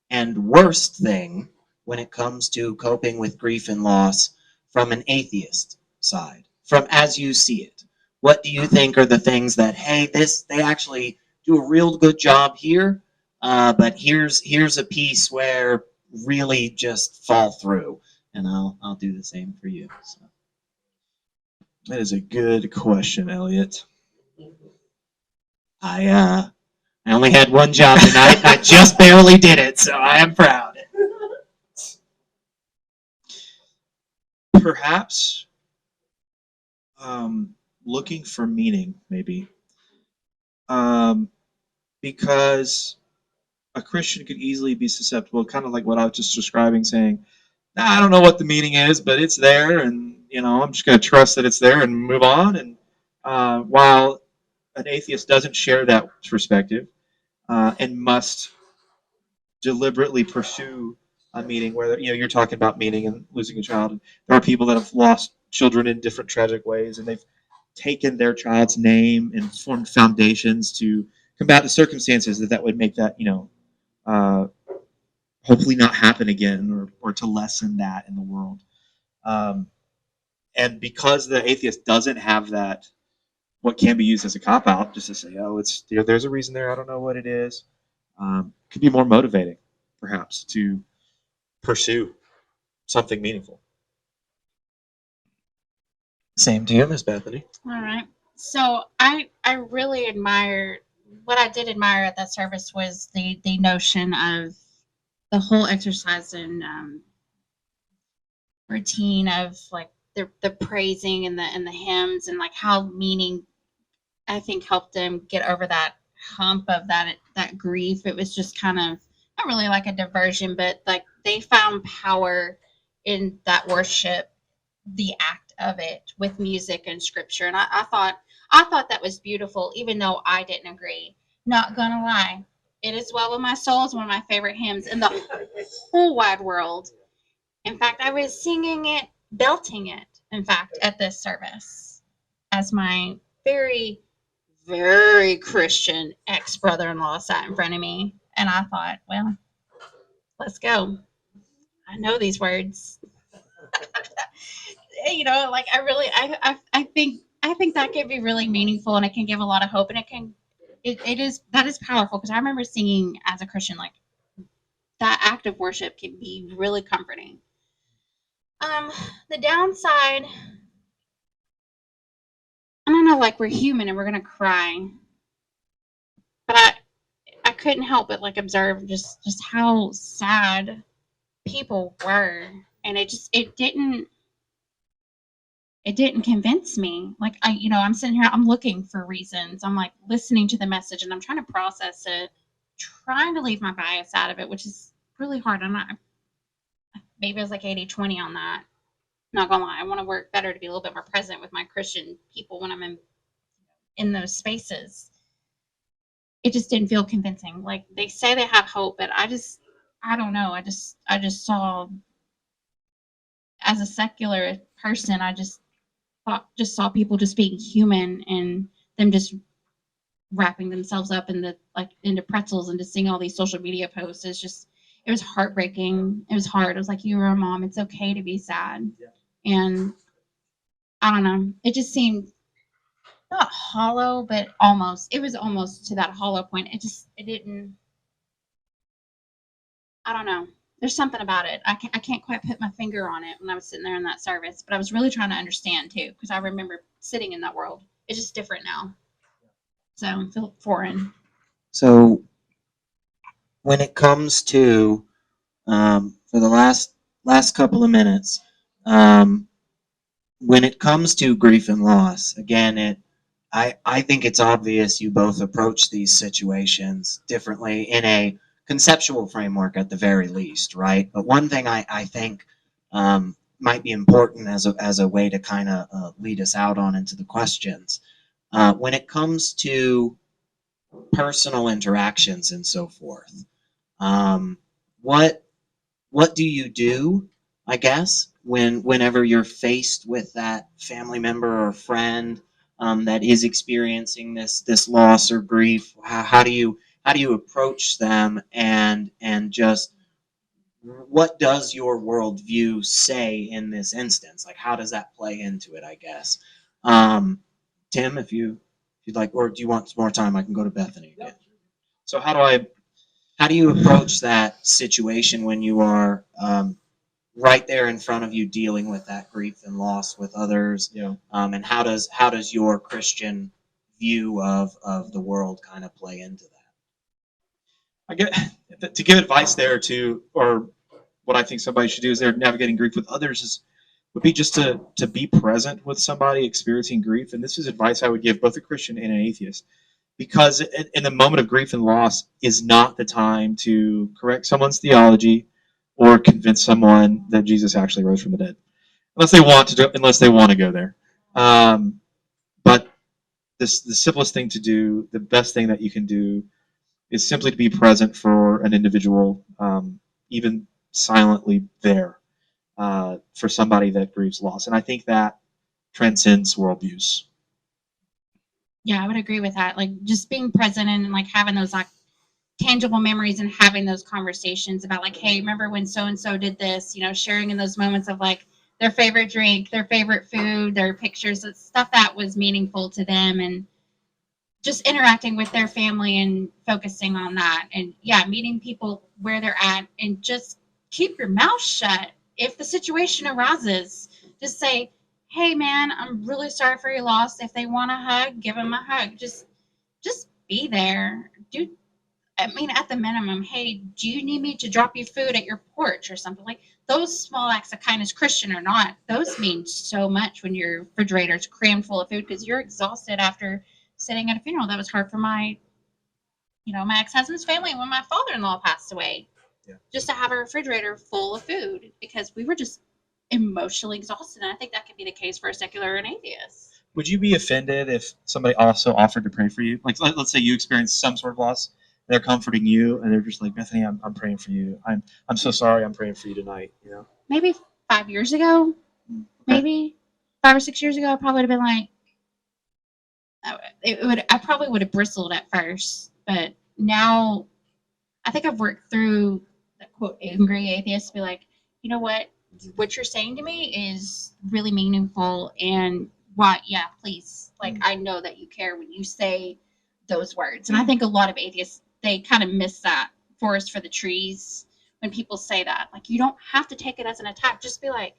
and worst thing when it comes to coping with grief and loss from an atheist side, from as you see it? What do you think are the things that, hey, they actually do a real good job here, but here's a piece where really just fall through, and I'll do the same for you. So. That is a good question, Elliot. I only had one job tonight, and I just barely did it, so I am proud. Perhaps looking for meaning, maybe. Because a Christian could easily be susceptible, kind of like what I was just describing, saying, I don't know what the meaning is, but it's there, and I'm just going to trust that it's there and move on. And while an atheist doesn't share that perspective and must deliberately pursue a meaning, where you're talking about meaning and losing a child, and there are people that have lost children in different tragic ways, and they've taken their child's name and formed foundations to combat the circumstances that would make that hopefully not happen again, or to lessen that in the world. And because the atheist doesn't have that, what can be used as a cop-out, just to say, oh, there's a reason there, I don't know what it is, could be more motivating. perhaps, to pursue something meaningful. Same to you, Miss Bethany. All right. So I really admire what I did admire at that service was the notion of the whole exercise and routine of like the praising and the hymns and like how meaning I think helped them get over that hump of that grief. It was just kind of not really like a diversion, but like they found power in that worship, the act of it with music and scripture. And I thought that was beautiful, even though I didn't agree. Not gonna lie. It Is Well With My Soul is one of my favorite hymns in the whole wide world. In fact, I was singing it, belting it, in fact, at this service as my very, very Christian ex brother in law sat in front of me. And I thought, well, let's go. I know these words. You know, like I think that can be really meaningful and it can give a lot of hope and that is powerful because I remember singing as a Christian, like that act of worship can be really comforting. The downside, I don't know, like we're human and we're gonna cry, but I couldn't help but like observe just how sad people were, and it didn't convince me. Like I'm sitting here, I'm looking for reasons. I'm like listening to the message and I'm trying to process it, trying to leave my bias out of it, which is really hard. Maybe it was like 80-20 on that. Not gonna lie, I want to work better to be a little bit more present with my Christian people when I'm in those spaces. It just didn't feel convincing. Like they say they have hope, but I don't know. I just saw, as a secular person, I just saw people just being human and them just wrapping themselves up into pretzels and just seeing all these social media posts. It was heartbreaking. It was hard. It was like, you were a mom. It's okay to be sad. Yeah. And I don't know. It just seemed not hollow, but almost. It was almost to that hollow point. It didn't. I don't know. There's something about it. I can't quite put my finger on it when I was sitting there in that service, but I was really trying to understand too, because I remember sitting in that world. It's just different now. So I feel foreign. So when it comes to for the last couple of minutes, when it comes to grief and loss, again, I think it's obvious you both approach these situations differently in a conceptual framework at the very least, right? But one thing I think might be important as a way to kind of lead us out on into the questions, when it comes to personal interactions and so forth, what do you do, I guess, whenever you're faced with that family member or friend that is experiencing this loss or grief? How do you approach them, and just what does your worldview say in this instance? Like, how does that play into it, I guess? Tim, if you'd like, or do you want some more time? I can go to Bethany again. So how do you approach that situation when you are right there in front of you dealing with that grief and loss with others? Yeah. And how does your Christian view of the world kind of play into that? I get to give advice there to, or what I think somebody should do is they're navigating grief with others would be just to be present with somebody experiencing grief. And this is advice I would give both a Christian and an atheist, because in the moment of grief and loss is not the time to correct someone's theology or convince someone that Jesus actually rose from the dead, unless they want to go there. But the simplest thing to do, the best thing that you can do, is simply to be present for an individual, even silently there, for somebody that grieves loss. And I think that transcends worldviews. Yeah, I would agree with that. Like just being present and like having those like tangible memories and having those conversations about like, hey, remember when so and so did this? Sharing in those moments of like their favorite drink, their favorite food, their pictures, stuff that was meaningful to them, and just interacting with their family and focusing on that. And yeah, meeting people where they're at and just keep your mouth shut. If the situation arises, just say, hey man, I'm really sorry for your loss. If they want a hug, give them a hug. Just be there. I mean, at the minimum, hey, do you need me to drop you food at your porch or something? Like those small acts of kindness, Christian or not, those mean so much when your refrigerator's crammed full of food because you're exhausted after sitting at a funeral. That was hard for my ex-husband's family when my father-in-law passed away. Yeah. Just to have a refrigerator full of food because we were just emotionally exhausted. And I think that could be the case for a secular and atheist. Would you be offended if somebody also offered to pray for you? Like, let's say you experienced some sort of loss, they're comforting you, and they're just like, Bethany, I'm praying for you. I'm so sorry. I'm praying for you tonight. You know. Maybe 5 years ago, Okay. maybe 5 or 6 years ago, I probably would have been like, I probably would have bristled at first, but now I think I've worked through the quote angry atheist to be like, you know what you're saying to me is really meaningful, and yeah, please, like I know that you care when you say those words, and I think a lot of atheists they kind of miss that forest for the trees when people say that. Like you don't have to take it as an attack; just be like,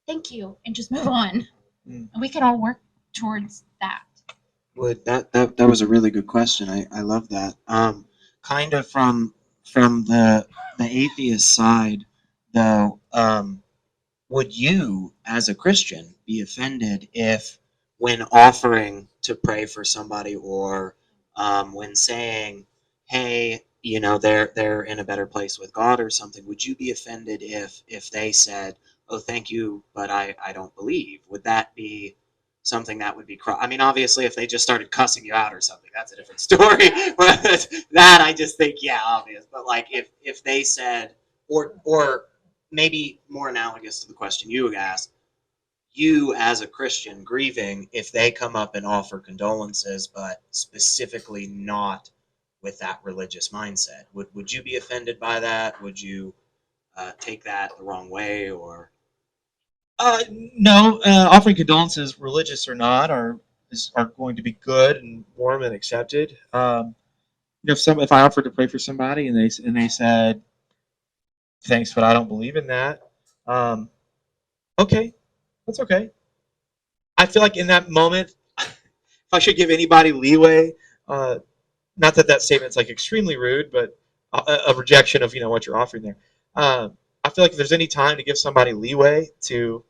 thank you, and just move on, and we can all work towards that. Would that was a really good question. I love that. Kind of from the atheist side, though, would you, as a Christian, be offended if, when offering to pray for somebody, or when saying, "Hey, they're in a better place with God" or something, would you be offended if they said, "Oh, thank you, but I don't believe"? Would that be something that would be I mean, obviously, if they just started cussing you out or something, that's a different story. But that I just think, yeah, obvious. But like if they said, or maybe more analogous to the question you asked, you as a Christian grieving, if they come up and offer condolences, but specifically not with that religious mindset, would you be offended by that? Would you take that the wrong way, or? No, offering condolences, religious or not, are going to be good and warm and accepted. If I offered to pray for somebody and they said thanks, but I don't believe in that. Okay, that's okay. I feel like in that moment, if I should give anybody leeway, not that that statement's like extremely rude, but a rejection of what you're offering there. I feel like if there's any time to give somebody leeway to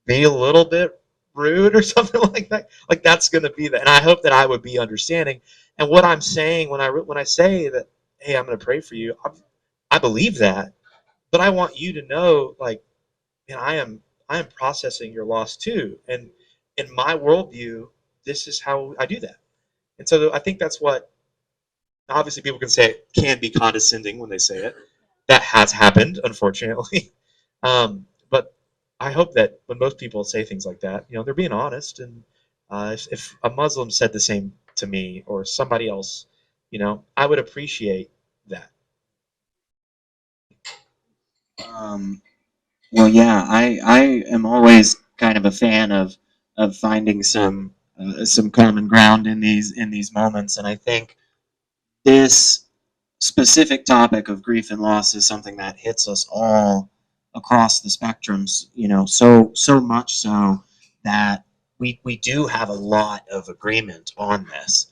be a little bit rude or something like that, like that's going to be that. And I hope that I would be understanding. And what I'm saying when I say that, hey, I'm going to pray for you, I believe that, but I want you to know, like, I am processing your loss too. And in my worldview, this is how I do that. And so I think that's what, obviously, people can say it can be condescending when they say it. That has happened, unfortunately. But I hope that when most people say things like that, they're being honest. And if a Muslim said the same to me or somebody else, I would appreciate that. Well, yeah, I am always kind of a fan of finding some common ground in these moments, and I think this specific topic of grief and loss is something that hits us all across the spectrums, so much so that we do have a lot of agreement on this.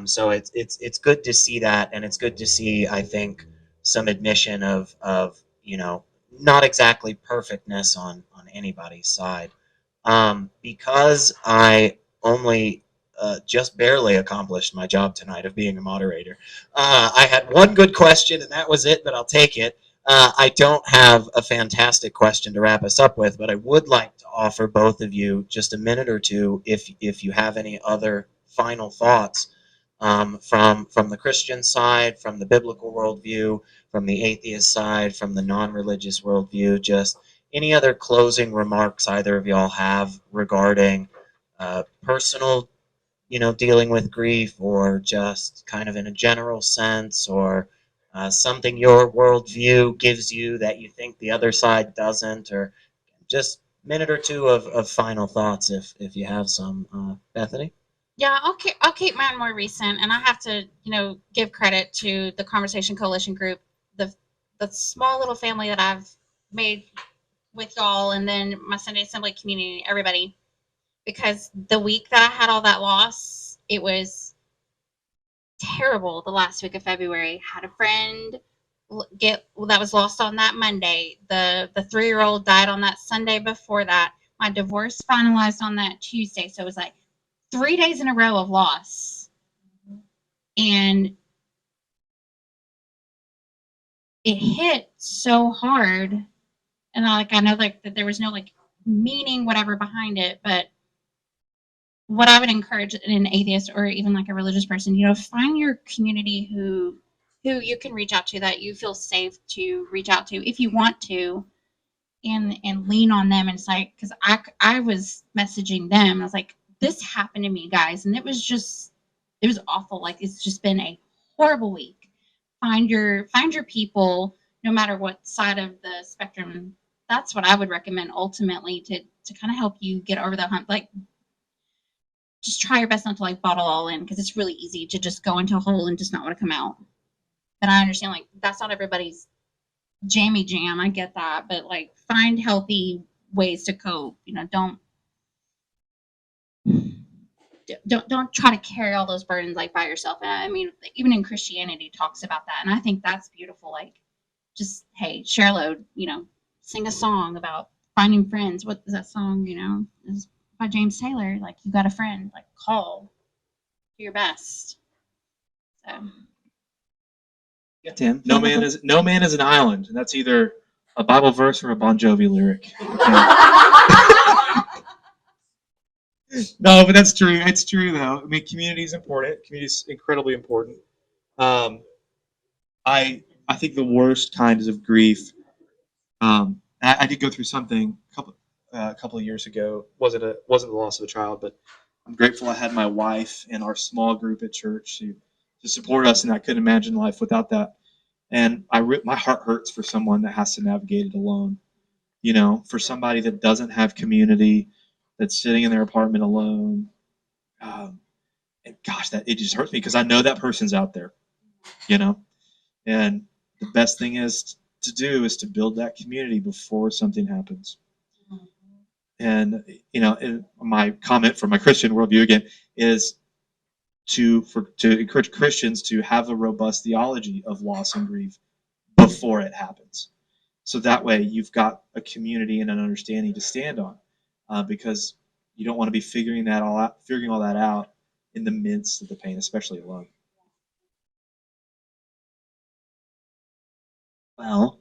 So it's good to see that, and it's good to see, I think, some admission of not exactly perfectness on anybody's side. Because I only just barely accomplished my job tonight of being a moderator. I had one good question, and that was it, but I'll take it. I don't have a fantastic question to wrap us up with, but I would like to offer both of you just a minute or two if you have any other final thoughts, from the Christian side, from the biblical worldview, from the atheist side, from the non-religious worldview. Just any other closing remarks either of y'all have regarding personal, dealing with grief, or just kind of in a general sense, or something your worldview gives you that you think the other side doesn't, or just a minute or two of final thoughts if you have some. Bethany? Yeah, I'll keep mine more recent, and I have to, give credit to the Conversation Coalition group, the the small little family that I've made with y'all, and then my Sunday Assembly community, everybody. Because the week that I had all that loss, it was terrible. The last week of February, had a friend get that was lost on that Monday. The 3-year-old died on that Sunday before that. My divorce finalized on that Tuesday, so it was like 3 days in a row of loss, and it hit so hard. And I know like that there was no like meaning whatever behind it, but what I would encourage an atheist or even like a religious person, find your community who you can reach out to, that you feel safe to reach out to if you want to, and lean on them. And it's like, because I was messaging them, I was like, this happened to me, guys, and it was awful. Like, it's just been a horrible week. Find your people, no matter what side of the spectrum. That's what I would recommend ultimately to kind of help you get over the hump. Like, just try your best not to like bottle all in, because it's really easy to just go into a hole and just not want to come out. But I understand like that's not everybody's jammy jam. I get that, but like find healthy ways to cope. Don't try to carry all those burdens like by yourself. And I mean, even in Christianity talks about that, and I think that's beautiful. Like, just hey, share a load. Sing a song about finding friends. What is that song? Is by James Taylor. Like, you got a friend. Like, call. Do your best. So. Yeah, Tim. No man is an island, and that's either a Bible verse or a Bon Jovi lyric. No, but that's true. It's true though. I mean, community is important. Community is incredibly important. Um, I think the worst kinds of grief. I did go through something a couple of years ago. Wasn't the loss of a child, but I'm grateful I had my wife and our small group at church to support us, and I couldn't imagine life without that. And my heart hurts for someone that has to navigate it alone. For somebody that doesn't have community, that's sitting in their apartment alone. And gosh, that it just hurts me because I know that person's out there. You know, and the best thing is to do is to build that community before something happens. And my comment from my Christian worldview again is to encourage Christians to have a robust theology of loss and grief before it happens. So that way you've got a community and an understanding to stand on, because you don't want to be figuring all that out in the midst of the pain, especially alone. Well,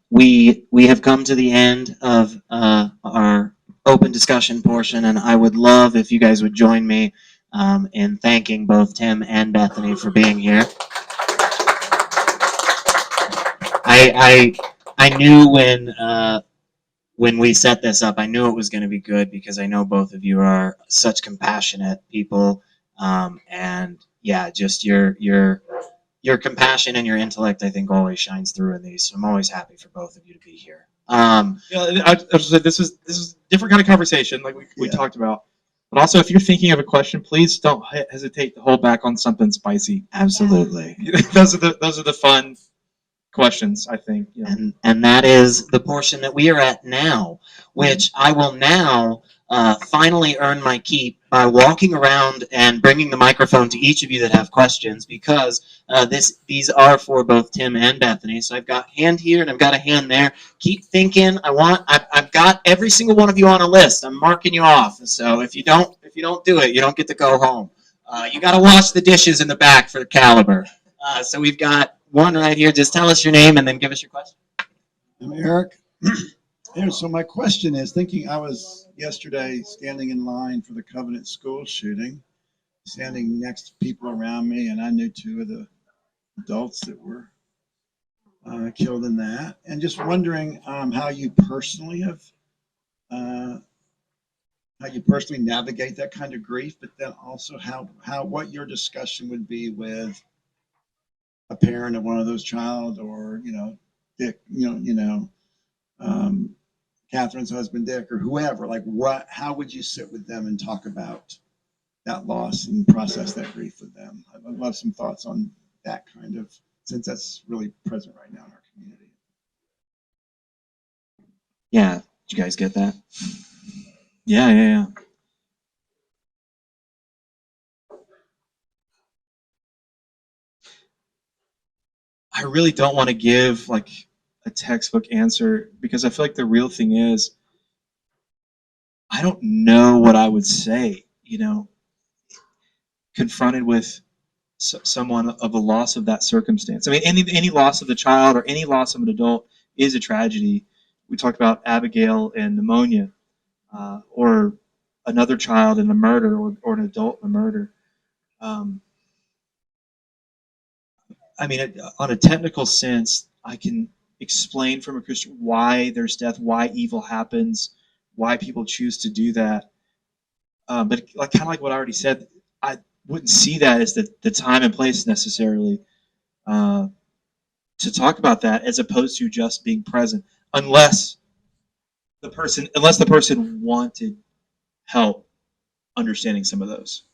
we have come to the end of our open discussion portion, and I would love if you guys would join me in thanking both Tim and Bethany for being here. I knew when we set this up, I knew it was going to be good because I know both of you are such compassionate people, and yeah, just your compassion and your intellect, I think, always shines through in these. So I'm always happy for both of you to be here. I just said this is a different kind of conversation, like we talked about. But also, if you're thinking of a question, please don't hesitate to hold back on something spicy. Absolutely. those are the fun questions, I think. And that is the portion that we are at now, which I will now finally earn my keep by walking around and bringing the microphone to each of you that have questions, because these are for both Tim and Bethany. So I've got a hand here and I've got a hand there. Keep thinking. I've got every single one of you on a list. I'm marking you off. So if you don't do it, you don't get to go home. You got to wash the dishes in the back for the caliber. So we've got one right here. Just tell us your name and then give us your question. I'm Eric. So my question is, I was yesterday standing in line for the Covenant school shooting, standing next to people around me, and I knew two of the adults that were killed in that, and just wondering how you personally navigate that kind of grief, but then also what your discussion would be with a parent of one of those child, or Dick, Catherine's husband Dick, or whoever. Like, how would you sit with them and talk about that loss and process that grief with them. I'd love some thoughts on that kind of, since that's really present right now in our community. Yeah, did you guys get that? Yeah. I really don't want to give like a textbook answer because I feel like the real thing is I don't know what I would say, confronted with someone of a loss of that circumstance. I mean, any loss of the child or any loss of an adult is a tragedy. We talked about Abigail and pneumonia, or another child in a murder, or an adult in a murder. I mean, on a technical sense, I can explain from a Christian why there's death, why evil happens, why people choose to do that. But like, kind of like what I already said, I wouldn't see that as the time and place necessarily to talk about that, as opposed to just being present, unless the person wanted help understanding some of those.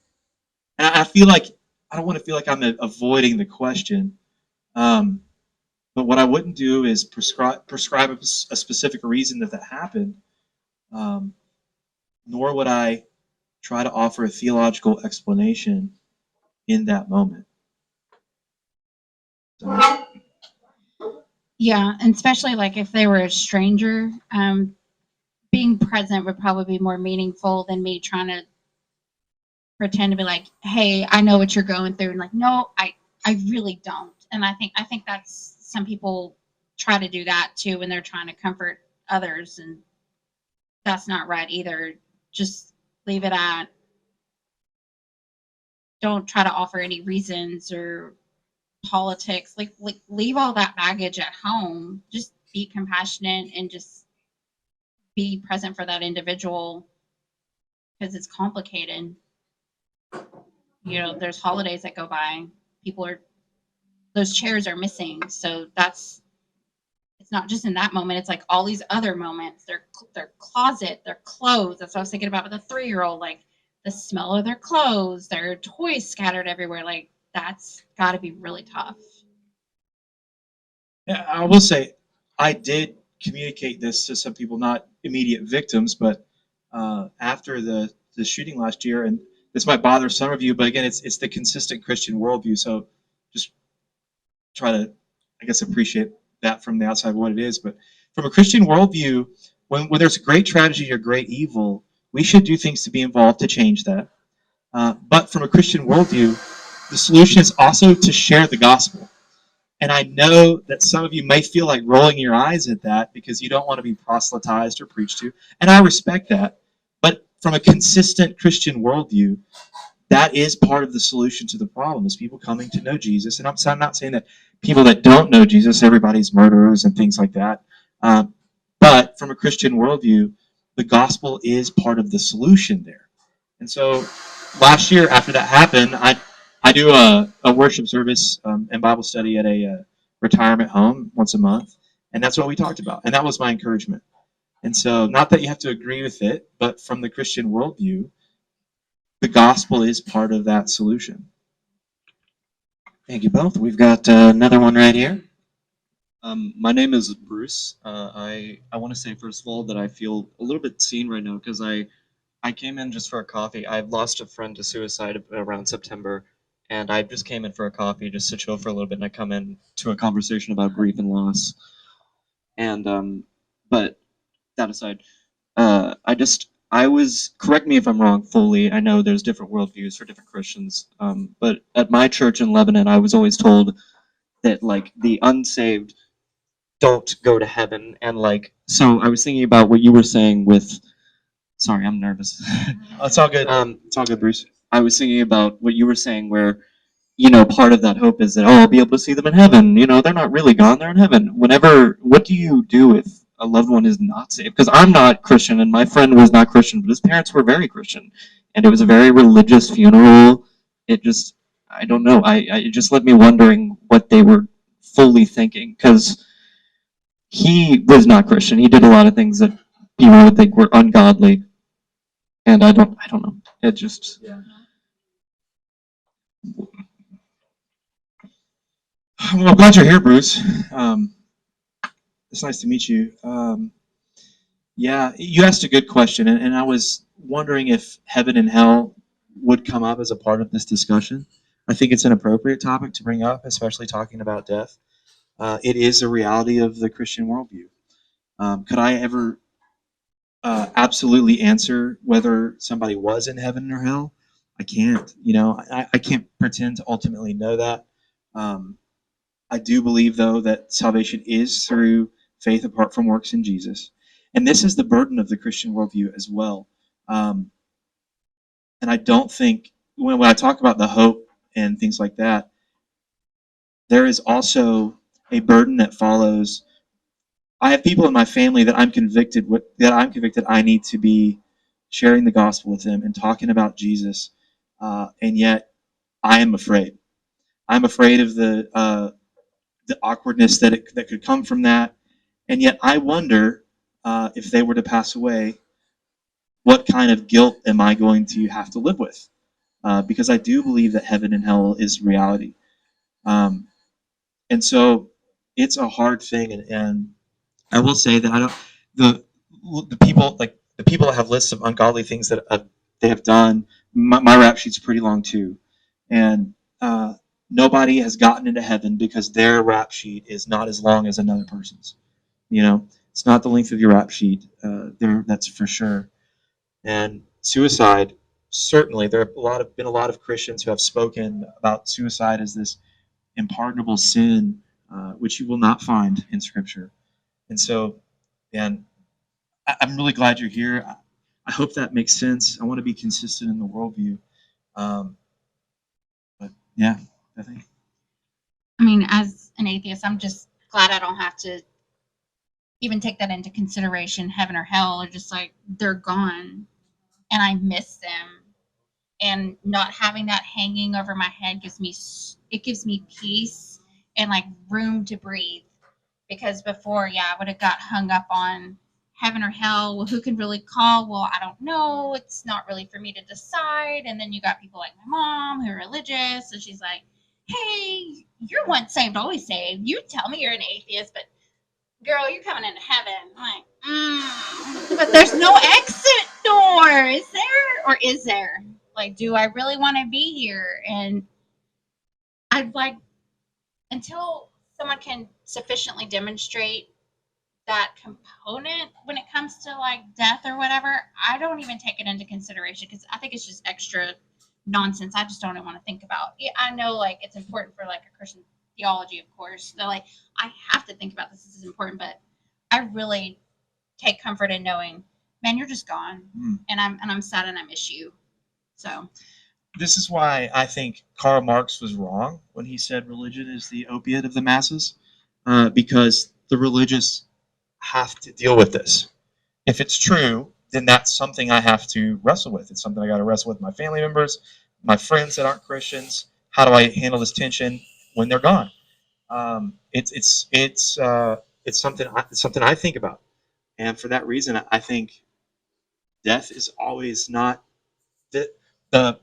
And I feel like I don't want to feel like I'm avoiding the question. But what I wouldn't do is prescribe a specific reason that happened, nor would I try to offer a theological explanation in that moment. So, Yeah, and especially like if they were a stranger, being present would probably be more meaningful than me trying to pretend to be like, "Hey, I know what you're going through," and like, "No, I really don't." And I think that's, some people try to do that too when they're trying to comfort others, and that's not right either. Just leave it at, don't try to offer any reasons or politics. Like leave all that baggage at home. Just be compassionate and just be present for that individual, because it's complicated. There's holidays that go by. Those chairs are missing. So it's not just in that moment. It's like all these other moments. Their closet, their clothes. That's what I was thinking about with a 3-year-old. Like the smell of their clothes, their toys scattered everywhere. Like that's got to be really tough. yeah, I will say I did communicate this to some people, not immediate victims, but after the shooting last year, and this might bother some of you, but again, it's the consistent Christian worldview. So just try to, I guess, appreciate that from the outside what it is. But from a Christian worldview, when there's a great tragedy or great evil, we should do things to be involved to change that. But from a Christian worldview, the solution is also to share the gospel. And I know that some of you may feel like rolling your eyes at that because you don't want to be proselytized or preached to. And I respect that. But from a consistent Christian worldview, that is part of the solution to the problem, is people coming to know Jesus. And I'm not saying that people that don't know Jesus, everybody's murderers and things like that. But from a Christian worldview, the gospel is part of the solution there. And so last year, after that happened, I do a worship service and Bible study at a retirement home once a month. And that's what we talked about. And that was my encouragement. And so, not that you have to agree with it, but from the Christian worldview, the gospel is part of that solution. Thank you both. We've got another one right here. My name is Bruce. I want to say, first of all, that I feel a little bit seen right now because I came in just for a coffee. I've lost a friend to suicide around September, and I just came in for a coffee just to chill for a little bit, and I come in to a conversation about grief and loss. And but that aside, correct me if I'm wrong fully. I know there's different worldviews for different Christians, but at my church in Lebanon, I was always told that like the unsaved don't go to heaven, and like, so I was thinking about what you were saying with. Sorry, I'm nervous. Oh, it's all good. It's all good, Bruce. I was thinking about what you were saying, where part of that hope is that I'll be able to see them in heaven. They're not really gone; they're in heaven. What do you do if a loved one is not saved? Because I'm not Christian, and my friend was not Christian, but his parents were very Christian, and it was a very religious funeral. I don't know. It just left me wondering what they were fully thinking, because he was not Christian. He did a lot of things that people would think were ungodly, and I don't know. It just, Yeah. Well, I'm glad you're here, Bruce. It's nice to meet you. Yeah, you asked a good question, and I was wondering if heaven and hell would come up as a part of this discussion. I think it's an appropriate topic to bring up, especially talking about death. It is a reality of the Christian worldview. Could I ever absolutely answer whether somebody was in heaven or hell? I can't. I can't pretend to ultimately know that. I do believe, though, that salvation is through faith apart from works in Jesus. And this is the burden of the Christian worldview as well. And I don't think, when I talk about the hope and things like that, there is also a burden that follows. I have people in my family that I'm convicted I need to be sharing the gospel with them and talking about Jesus, and yet I am afraid. I'm afraid of the awkwardness that could come from that, and yet I wonder if they were to pass away, what kind of guilt am I going to have to live with? Because I do believe that heaven and hell is reality, and so it's a hard thing, and I will say that I don't the people that have lists of ungodly things that they have done. My rap sheet's pretty long too, and nobody has gotten into heaven because their rap sheet is not as long as another person's. It's not the length of your rap sheet. That's for sure. And suicide, certainly, there have been a lot of Christians who have spoken about suicide as this unpardonable sin, which you will not find in Scripture. And so, and I'm really glad you're here. I hope that makes sense. I want to be consistent in the worldview. But yeah, I think. I mean, as an atheist, I'm just glad I don't have to even take that into consideration, heaven or hell, or just like they're gone and I miss them. And not having that hanging over my head gives me peace and like room to breathe. Because before, I would have got hung up on heaven or hell. Well, who can really call? Well, I don't know. It's not really for me to decide. And then you got people like my mom who are religious, and she's like, "Hey, you're once saved, always saved. You tell me you're an atheist, but girl, you're coming into heaven." I'm like, but there's no exit door, is there? Or is there? Like, do I really want to be here? And I'd like, until someone can sufficiently demonstrate that component when it comes to like death or whatever, I don't even take it into consideration because I think it's just extra nonsense. I just don't even want to think about. I know like it's important for like a Christian theology, of course. So like I have to think about this is important, but I really take comfort in knowing, man, you're just gone, and I'm sad and I miss you. So This is why I think Karl Marx was wrong when he said religion is the opiate of the masses, because the religious have to deal with this. If it's true, then that's something I have to wrestle with. It's something I got to wrestle with my family members, my friends that aren't Christians. How do I handle this tension when they're gone? It's something I think about, and for that reason, I think death is always not the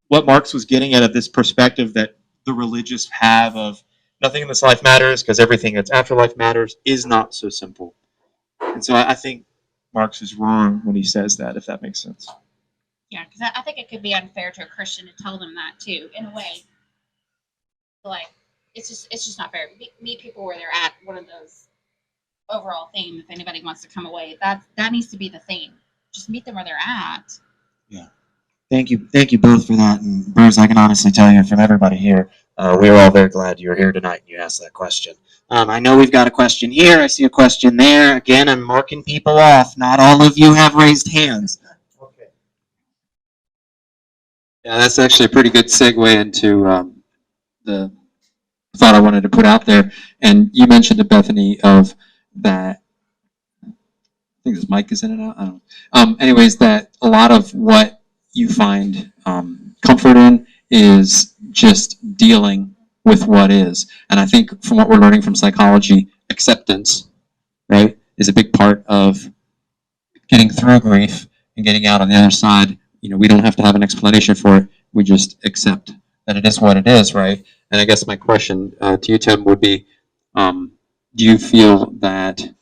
what Marx was getting at of this perspective that the religious have of nothing in this life matters because everything that's after life matters is not so simple. And so I think Marx is wrong when he says that, if that makes sense. yeah, because I think it could be unfair to a Christian to tell them that too, in a way. Like it's just not fair. Meet people where they're at. One of those overall theme. If anybody wants to come away, that needs to be the theme. Just meet them where they're at. Yeah. Thank you both for that. And Bruce, I can honestly tell you from everybody here, we are all very glad you were here tonight and you asked that question. I know we've got a question here. I see a question there. Again, I'm marking people off. Not all of you have raised hands. Okay. Yeah, that's actually a pretty good segue into the thought I wanted to put out there. And you mentioned to Bethany of that. I think this mic is in and out. I don't know. Anyways, that a lot of what you find comfort in is just dealing with what is. And I think from what we're learning from psychology, acceptance, right, is a big part of getting through grief and getting out on the other side. We don't have to have an explanation for it. We just accept that it is what it is, right? And I guess my question to you, Tim, would be, do you feel that,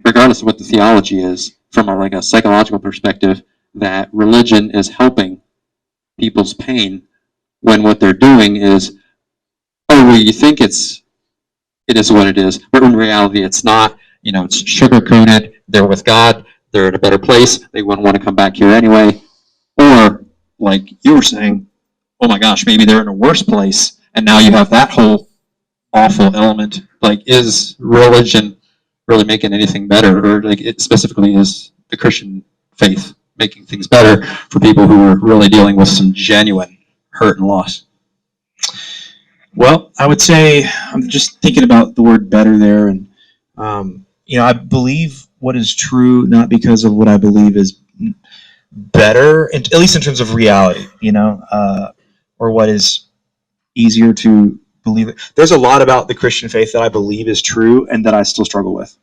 regardless of what the theology is, from a psychological perspective, that religion is helping people's pain when what they're doing is, oh, well, you think it is what it is, but in reality, it's not. It's sugar coated. They're with God. They're in a better place. They wouldn't want to come back here anyway. Or, like you were saying, oh my gosh, maybe they're in a worse place, and now you have that whole awful element. Like, is religion really making anything better, or it specifically is the Christian faith making things better for people who are really dealing with some genuine hurt and loss? Well, I would say I'm just thinking about the word better there, and I believe what is true not because of what I believe is better, at least in terms of reality, or what is easier to believe. There's a lot about the Christian faith that I believe is true and that I still struggle with.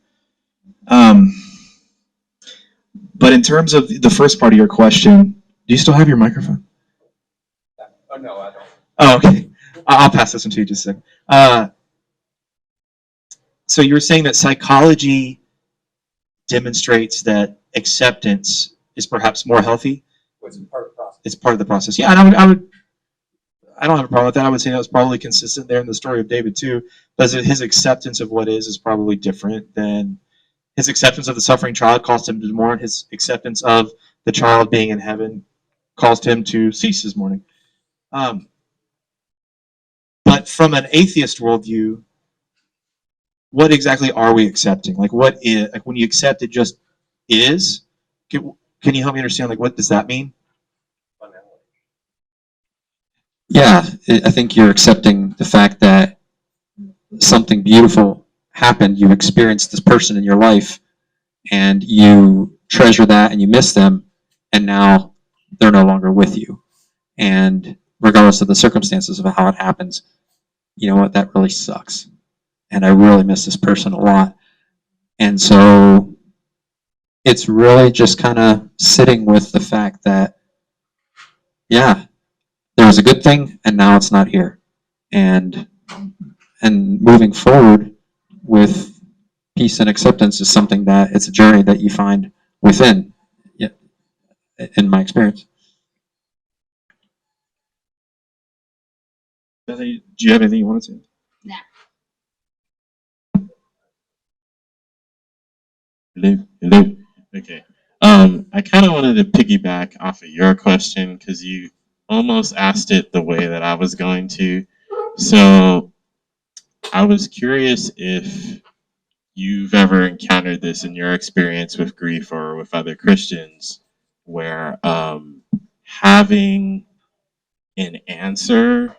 But in terms of the first part of your question, do you still have your microphone? Oh, no, I don't. Oh, okay. I'll pass this one to you just a second. So you were saying that psychology demonstrates that acceptance is perhaps more healthy? It's part of the process. It's part of the process. Yeah, and I don't have a problem with that. I would say that was probably consistent there in the story of David too. But his acceptance of what is probably different than his acceptance of the suffering child caused him to mourn. His acceptance of the child being in heaven caused him to cease his mourning. But from an atheist worldview, what exactly are we accepting? What is, when you accept it just is? Can you help me understand, what does that mean? Yeah, I think you're accepting the fact that something beautiful happened. You experienced this person in your life, and you treasure that, and you miss them, and now they're no longer with you. And regardless of the circumstances of how it happens, you know what, that really sucks. And I really miss this person a lot. And so it's really just kind of sitting with the fact that, yeah, there was a good thing, and now it's not here. And moving forward with peace and acceptance is something that it's a journey that you find within, in my experience. Bethany, do you have anything you want to say? No. Hello. Okay. I kind of wanted to piggyback off of your question because you almost asked it the way that I was going to. So I was curious if you've ever encountered this in your experience with grief or with other Christians, where having an answer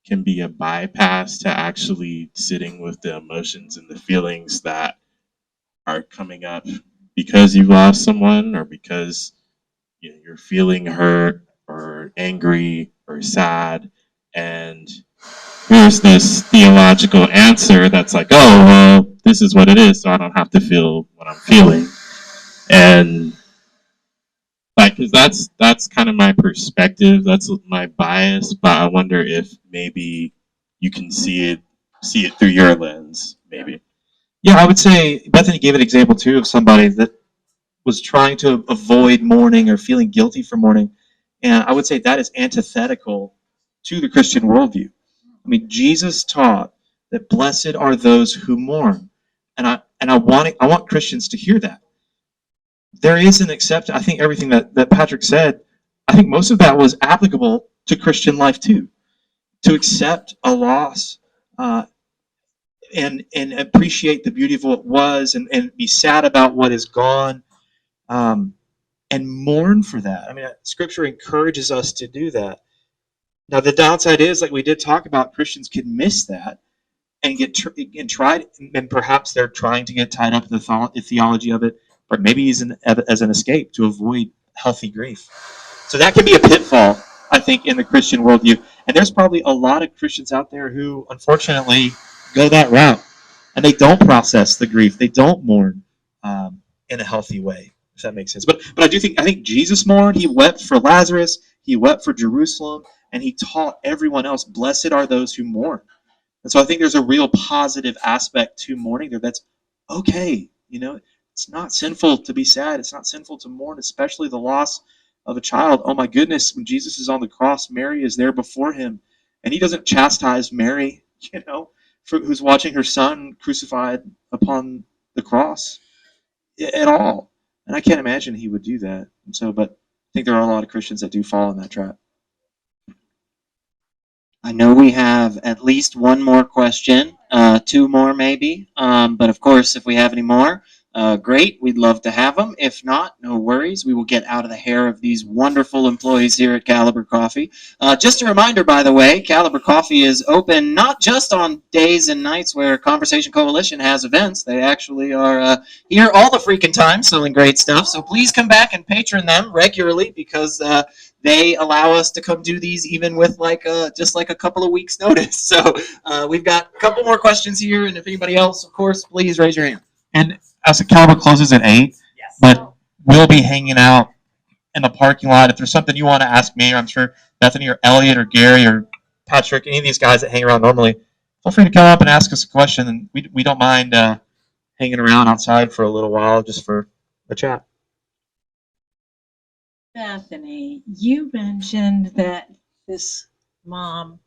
can be a bypass to actually sitting with the emotions and the feelings that are coming up because you've lost someone, or because you're feeling hurt or angry or sad, and here's this theological answer that's like, oh, well, this is what it is, so I don't have to feel what I'm feeling. And because that's kind of my perspective, that's my bias, but I wonder if maybe you can see it through your lens, maybe. Yeah, I would say Bethany gave an example too of somebody that was trying to avoid mourning or feeling guilty for mourning. And I would say that is antithetical to the Christian worldview. I mean, Jesus taught that blessed are those who mourn. And I want Christians to hear that. There is an acceptance. I think everything that Patrick said, I think most of that was applicable to Christian life too. To accept a loss, and appreciate the beauty of what was, and be sad about what is gone, and mourn for that. I mean, Scripture encourages us to do that. Now, the downside is, like we did talk about, Christians can miss that and and perhaps they're trying to get tied up in the theology of it, but maybe as an escape to avoid healthy grief. So that can be a pitfall, I think, in the Christian worldview. And there's probably a lot of Christians out there who, unfortunately, go that route, and they don't process the grief. They don't mourn in a healthy way, if that makes sense. But I think Jesus mourned. He wept for Lazarus. He wept for Jerusalem, and he taught everyone else, blessed are those who mourn. And so I think there's a real positive aspect to mourning there. That's okay. It's not sinful to be sad. It's not sinful to mourn, especially the loss of a child. Oh my goodness, when Jesus is on the cross, Mary is there before him, and he doesn't chastise Mary, who's watching her son crucified upon the cross at all. And I can't imagine he would do that. And so, but I think there are a lot of Christians that do fall in that trap. I know we have at least one more question, two more maybe. But of course, if we have any more, great. We'd love to have them. If not, no worries. We will get out of the hair of these wonderful employees here at Caliber Coffee. Just a reminder, by the way, Caliber Coffee is open not just on days and nights where Conversation Coalition has events. They actually are here all the freaking time selling great stuff. So please come back and patron them regularly because they allow us to come do these even with just like a couple of weeks notice. So we've got a couple more questions here, and if anybody else, of course, please raise your hand. And as the Caliber closes at 8, but we'll be hanging out in the parking lot. If there's something you want to ask me, I'm sure Bethany or Elliot or Gary or Patrick, any of these guys that hang around normally, feel free to come up and ask us a question. And we don't mind hanging around outside for a little while just for a chat. Bethany, you mentioned that this mom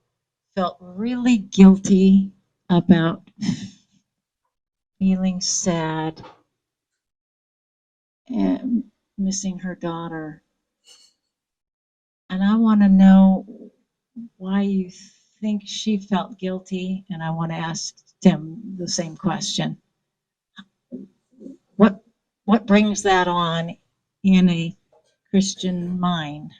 felt really guilty about feeling sad and missing her daughter. And I want to know why you think she felt guilty, and I want to ask Tim the same question. What brings that on in a Christian mind?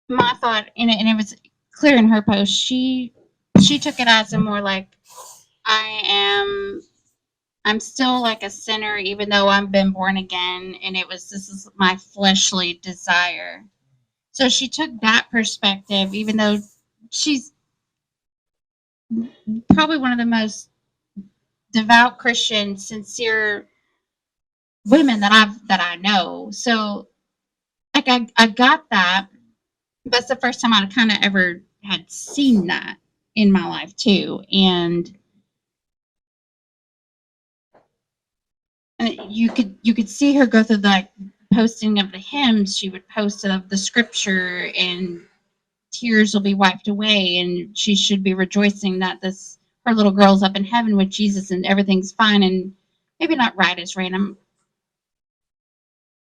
My thought, and it was clear in her post, she took it as a more like, I'm still like a sinner even though I've been born again, and this is my fleshly desire. So she took that perspective, even though she's probably one of the most devout Christian, sincere women that I know. So like I got that. That's the first time I kind of ever had seen that in my life too. And you could see her go through the posting of the hymns. She would post of the scripture, and tears will be wiped away, and she should be rejoicing that her little girl's up in heaven with Jesus and everything's fine. And maybe not right as rain. I'm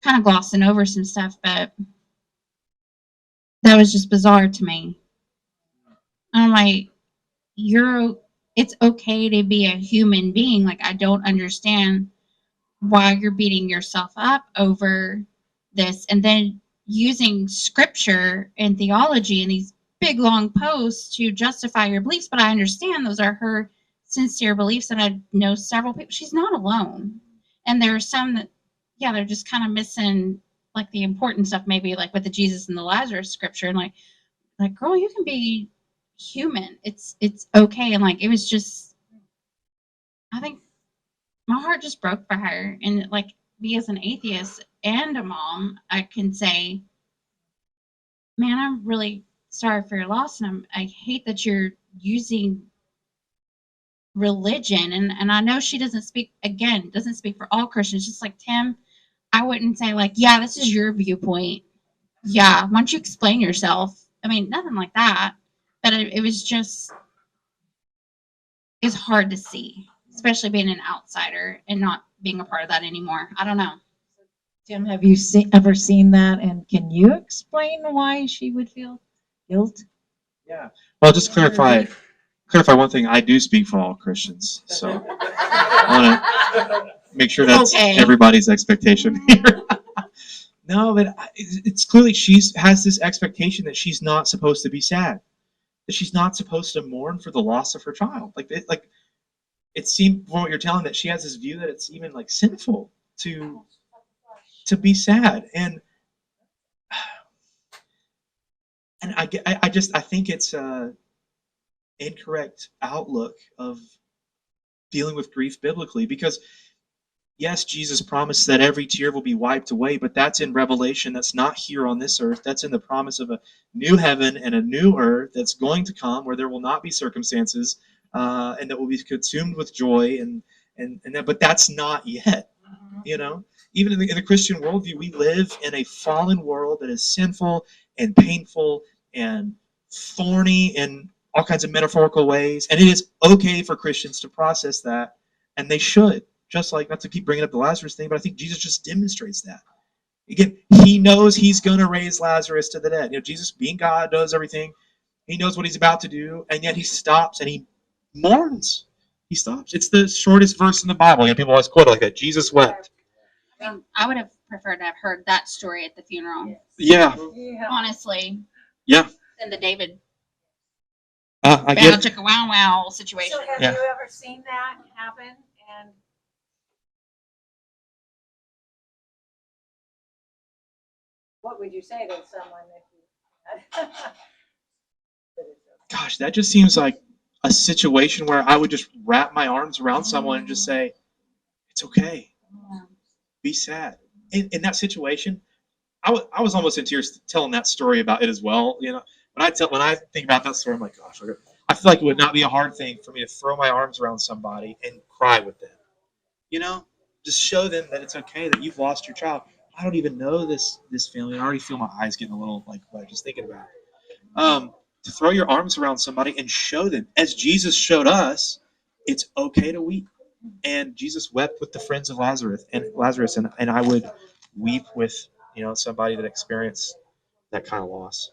kind of glossing over some stuff, but that was just bizarre to me. I'm like, it's okay to be a human being. Like, I don't understand why you're beating yourself up over this, and then using scripture and theology and these big long posts to justify your beliefs. But I understand those are her sincere beliefs, and I know several people. She's not alone, and there are some that, yeah, they're just kind of missing like the important stuff, maybe like with the Jesus and the Lazarus scripture, and like girl, you can be human. It's okay. And like, it was just, I think my heart just broke for her. And like, me as an atheist and a mom, I can say, man, I'm really sorry for your loss, and I hate that you're using religion. And I know she doesn't speak for all Christians. Just like Tim, I wouldn't say like, yeah, this is your viewpoint. Yeah, why don't you explain yourself? I mean, nothing like that. But it was just, it's hard to see, especially being an outsider and not being a part of that anymore. I don't know. Tim, have you ever seen that? And can you explain why she would feel guilt? Yeah. Well, just clarify one thing. I do speak for all Christians, so I want to make sure that's everybody's expectation here. No, but it's clearly she has this expectation that she's not supposed to be sad, that she's not supposed to mourn for the loss of her child. Like it seemed from what you're telling that she has this view that it's even like sinful to be sad, and I think it's a incorrect outlook of dealing with grief biblically, because Yes, Jesus promised that every tear will be wiped away, but that's in Revelation. That's not here on this earth. That's in the promise of a new heaven and a new earth that's going to come where there will not be circumstances, and that will be consumed with joy. And that, but that's not yet. You know, even in the Christian worldview, we live in a fallen world that is sinful and painful and thorny in all kinds of metaphorical ways. And it is okay for Christians to process that, and they should. Just like, not to keep bringing up the Lazarus thing, but I think Jesus just demonstrates that. Again, he knows he's going to raise Lazarus to the dead. You know, Jesus, being God, knows everything. He knows what he's about to do, and yet he stops and he mourns. He stops. It's the shortest verse in the Bible. You know, people always quote it like that. Jesus wept. I would have preferred to have heard that story at the funeral, Yeah, honestly, yeah. than the David I bow get. chicka wow wow situation. So have Yeah. you ever seen that happen? And what would you say to someone if you Gosh, that just seems like a situation where I would just wrap my arms around someone and just say, "It's okay. Be sad." In that situation, I was almost in tears telling that story about it as well. You know, when I think about that story, I'm like, gosh, I feel like it would not be a hard thing for me to throw my arms around somebody and cry with them. You know, just show them that it's okay that you've lost your child. I don't even know this family. I already feel my eyes getting a little like wet just thinking about it. To throw your arms around somebody and show them, as Jesus showed us, it's okay to weep. And Jesus wept with the friends of Lazarus, and I would weep with somebody that experienced that kind of loss.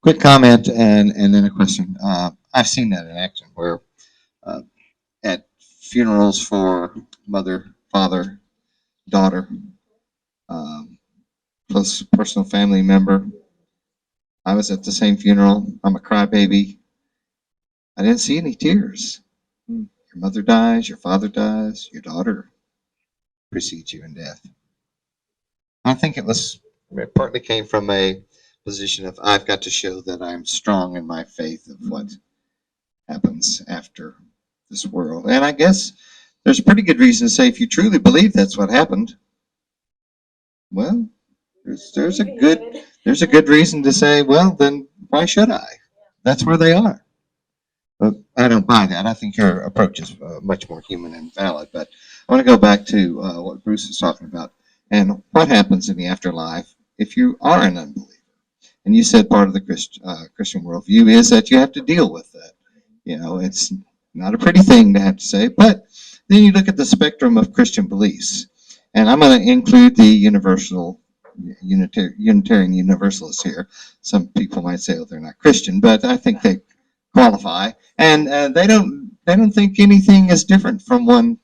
Quick comment and then a question. I've seen that in action where uh, at funerals for mother, father, daughter, plus personal family member. I was at the same funeral. I'm a crybaby. I didn't see any tears. Your mother dies, your father dies, your daughter precedes you in death. I think it partly came from a position of I've got to show that I'm strong in my faith of what happens after this world. And I guess there's a pretty good reason to say if you truly believe that's what happened, well, there's a good reason to say, well, then why should I? That's where they are. But I don't buy that. I think your approach is much more human and valid. But I want to go back to what Bruce is talking about and what happens in the afterlife if you are an unbeliever. And you said part of the Christian worldview is that you have to deal with that. You know, it's not a pretty thing to have to say, but then you look at the spectrum of Christian beliefs. And I'm going to include the Unitarian Universalists here. Some people might say, oh, they're not Christian, but I think they qualify. And they don't think anything is different from one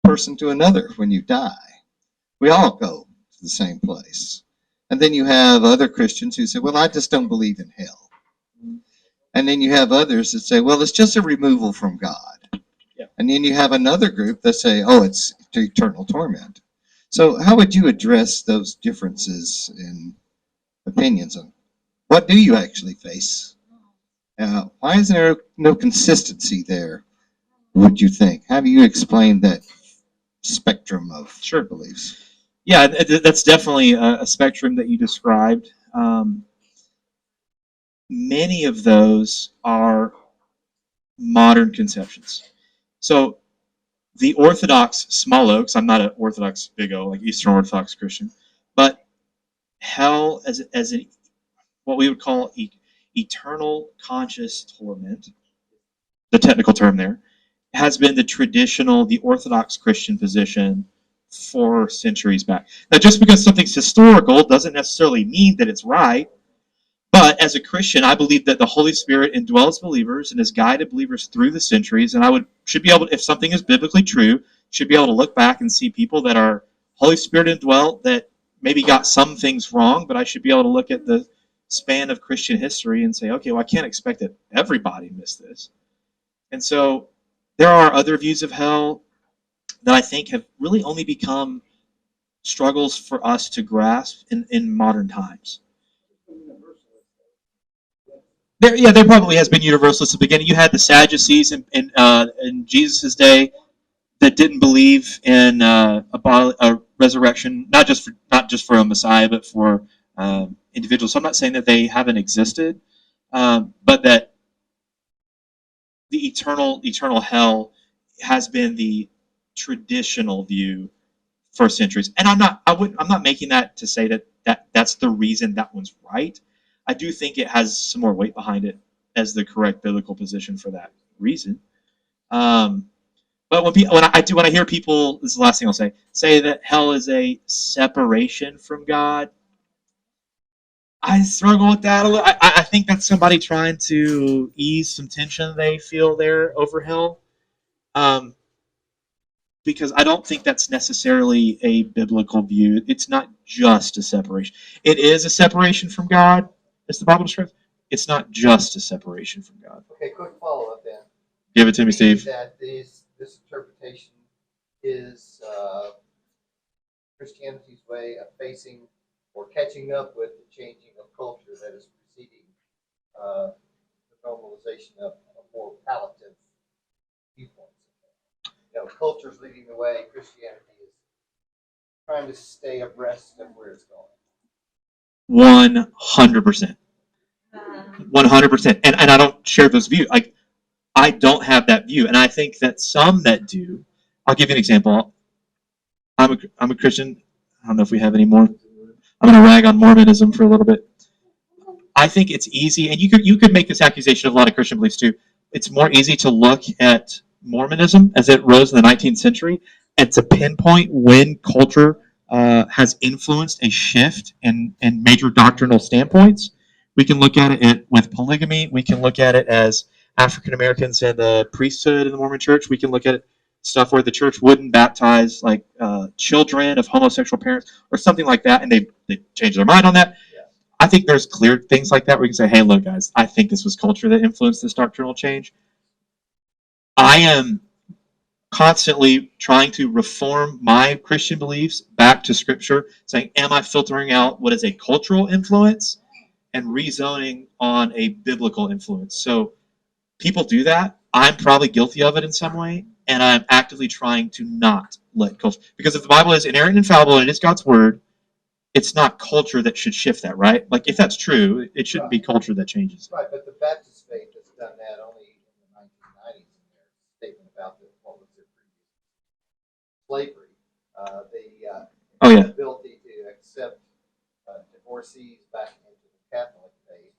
person to another when you die. We all go to the same place. And then you have other Christians who say, well, I just don't believe in hell. And then you have others that say, well, it's just a removal from God. Yeah. And then you have another group that say, oh, it's eternal torment. So how would you address those differences in opinions on what do you actually face? Why is there no consistency there, would you think? How do you explain that spectrum of beliefs? Yeah, that's definitely a spectrum that you described. Many of those are modern conceptions. So the Orthodox small oaks, I'm not an Orthodox big O, like Eastern Orthodox Christian, but hell as what we would call eternal conscious torment, the technical term there, has been the Orthodox Christian position for centuries back. Now, just because something's historical doesn't necessarily mean that it's right. But as a Christian, I believe that the Holy Spirit indwells believers and has guided believers through the centuries. And should be able to, if something is biblically true, should be able to look back and see people that are Holy Spirit indwelt that maybe got some things wrong, but I should be able to look at the span of Christian history and say, okay, well, I can't expect that everybody missed this. And so there are other views of hell that I think have really only become struggles for us to grasp in modern times. there probably has been universalists at the beginning. You had the Sadducees in Jesus' day that didn't believe in a resurrection, not just for a Messiah, but for individuals. So I'm not saying that they haven't existed, but that the eternal hell has been the traditional view for centuries. And I'm not making that to say that's the reason that one's right. I do think it has some more weight behind it as the correct biblical position for that reason. But when I hear people, this is the last thing I'll say that hell is a separation from God, I struggle with that a little. I think that's somebody trying to ease some tension they feel there over hell. Because I don't think that's necessarily a biblical view. It's not just a separation. It is a separation from God, as the Bible describes. It's not just a separation from God. Okay, quick follow-up then. Give it to me, Steve. That this interpretation is Christianity's way of facing or catching up with the changing of culture that is preceding the normalization of more palliative viewpoints. Culture's leading the way. Christianity is trying to stay abreast of where it's going. 100%. 100%. And I don't share those views. Like, I don't have that view. And I think that some that do, I'll give you an example. I'm a Christian. I don't know if we have any more. I'm going to rag on Mormonism for a little bit. I think it's easy, and you could make this accusation of a lot of Christian beliefs too. It's more easy to look at Mormonism as it rose in the 19th century and to pinpoint when culture has influenced a shift in major doctrinal standpoints. We can look at it with polygamy. We can look at it as African Americans and the priesthood in the Mormon church. We can look at it stuff where the church wouldn't baptize like children of homosexual parents or something like that, and they changed their mind on that. Yeah. I think there's clear things like that where you can say, hey, look, guys, I think this was culture that influenced this doctrinal change. I am constantly trying to reform my Christian beliefs back to Scripture, saying, am I filtering out what is a cultural influence and rezoning on a biblical influence? So people do that. I'm probably guilty of it in some way, and I'm actively trying to not let culture. Because if the Bible is inerrant and infallible and it is God's word, it's not culture that should shift that, right? Like, if that's true, it shouldn't be culture that changes. Right, but the Baptist faith has done that only in the 1990s in their statement about what was their previous slavery. Oh, yeah. Ability to accept divorcees back into the Catholic faith.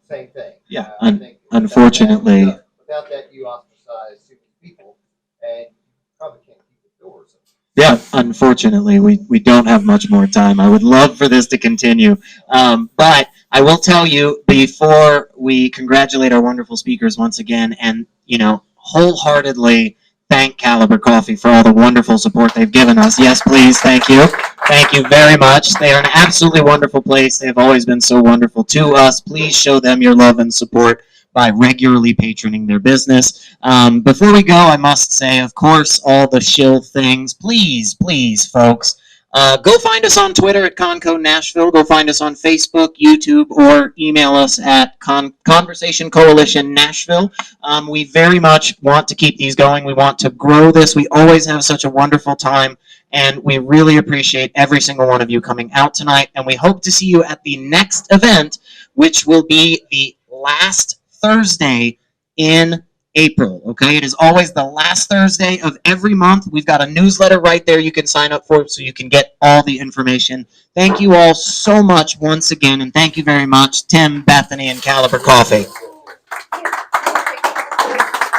Same thing. Yeah, I think unfortunately. Without that, you ostracize so many people, and you probably can't keep the doors open. Yeah, unfortunately, we don't have much more time. I would love for this to continue. But I will tell you, before we congratulate our wonderful speakers once again, and, wholeheartedly thank Caliber Coffee for all the wonderful support they've given us. Yes, please, thank you. Thank you very much. They are an absolutely wonderful place. They have always been so wonderful to us. Please show them your love and support by regularly patroning their business. Before we go, I must say, of course, all the shill things. Please, folks, go find us on Twitter at Conco Nashville. Go find us on Facebook, YouTube, or email us at conversationcoalitionnashville. We very much want to keep these going. We want to grow this. We always have such a wonderful time, and we really appreciate every single one of you coming out tonight, and we hope to see you at the next event, which will be the last Thursday in April. Okay, it is always the last Thursday of every month. We've got a newsletter right there you can sign up for so you can get all the information. Thank you all so much once again, and thank you very much, Tim, Bethany, and Caliber Coffee.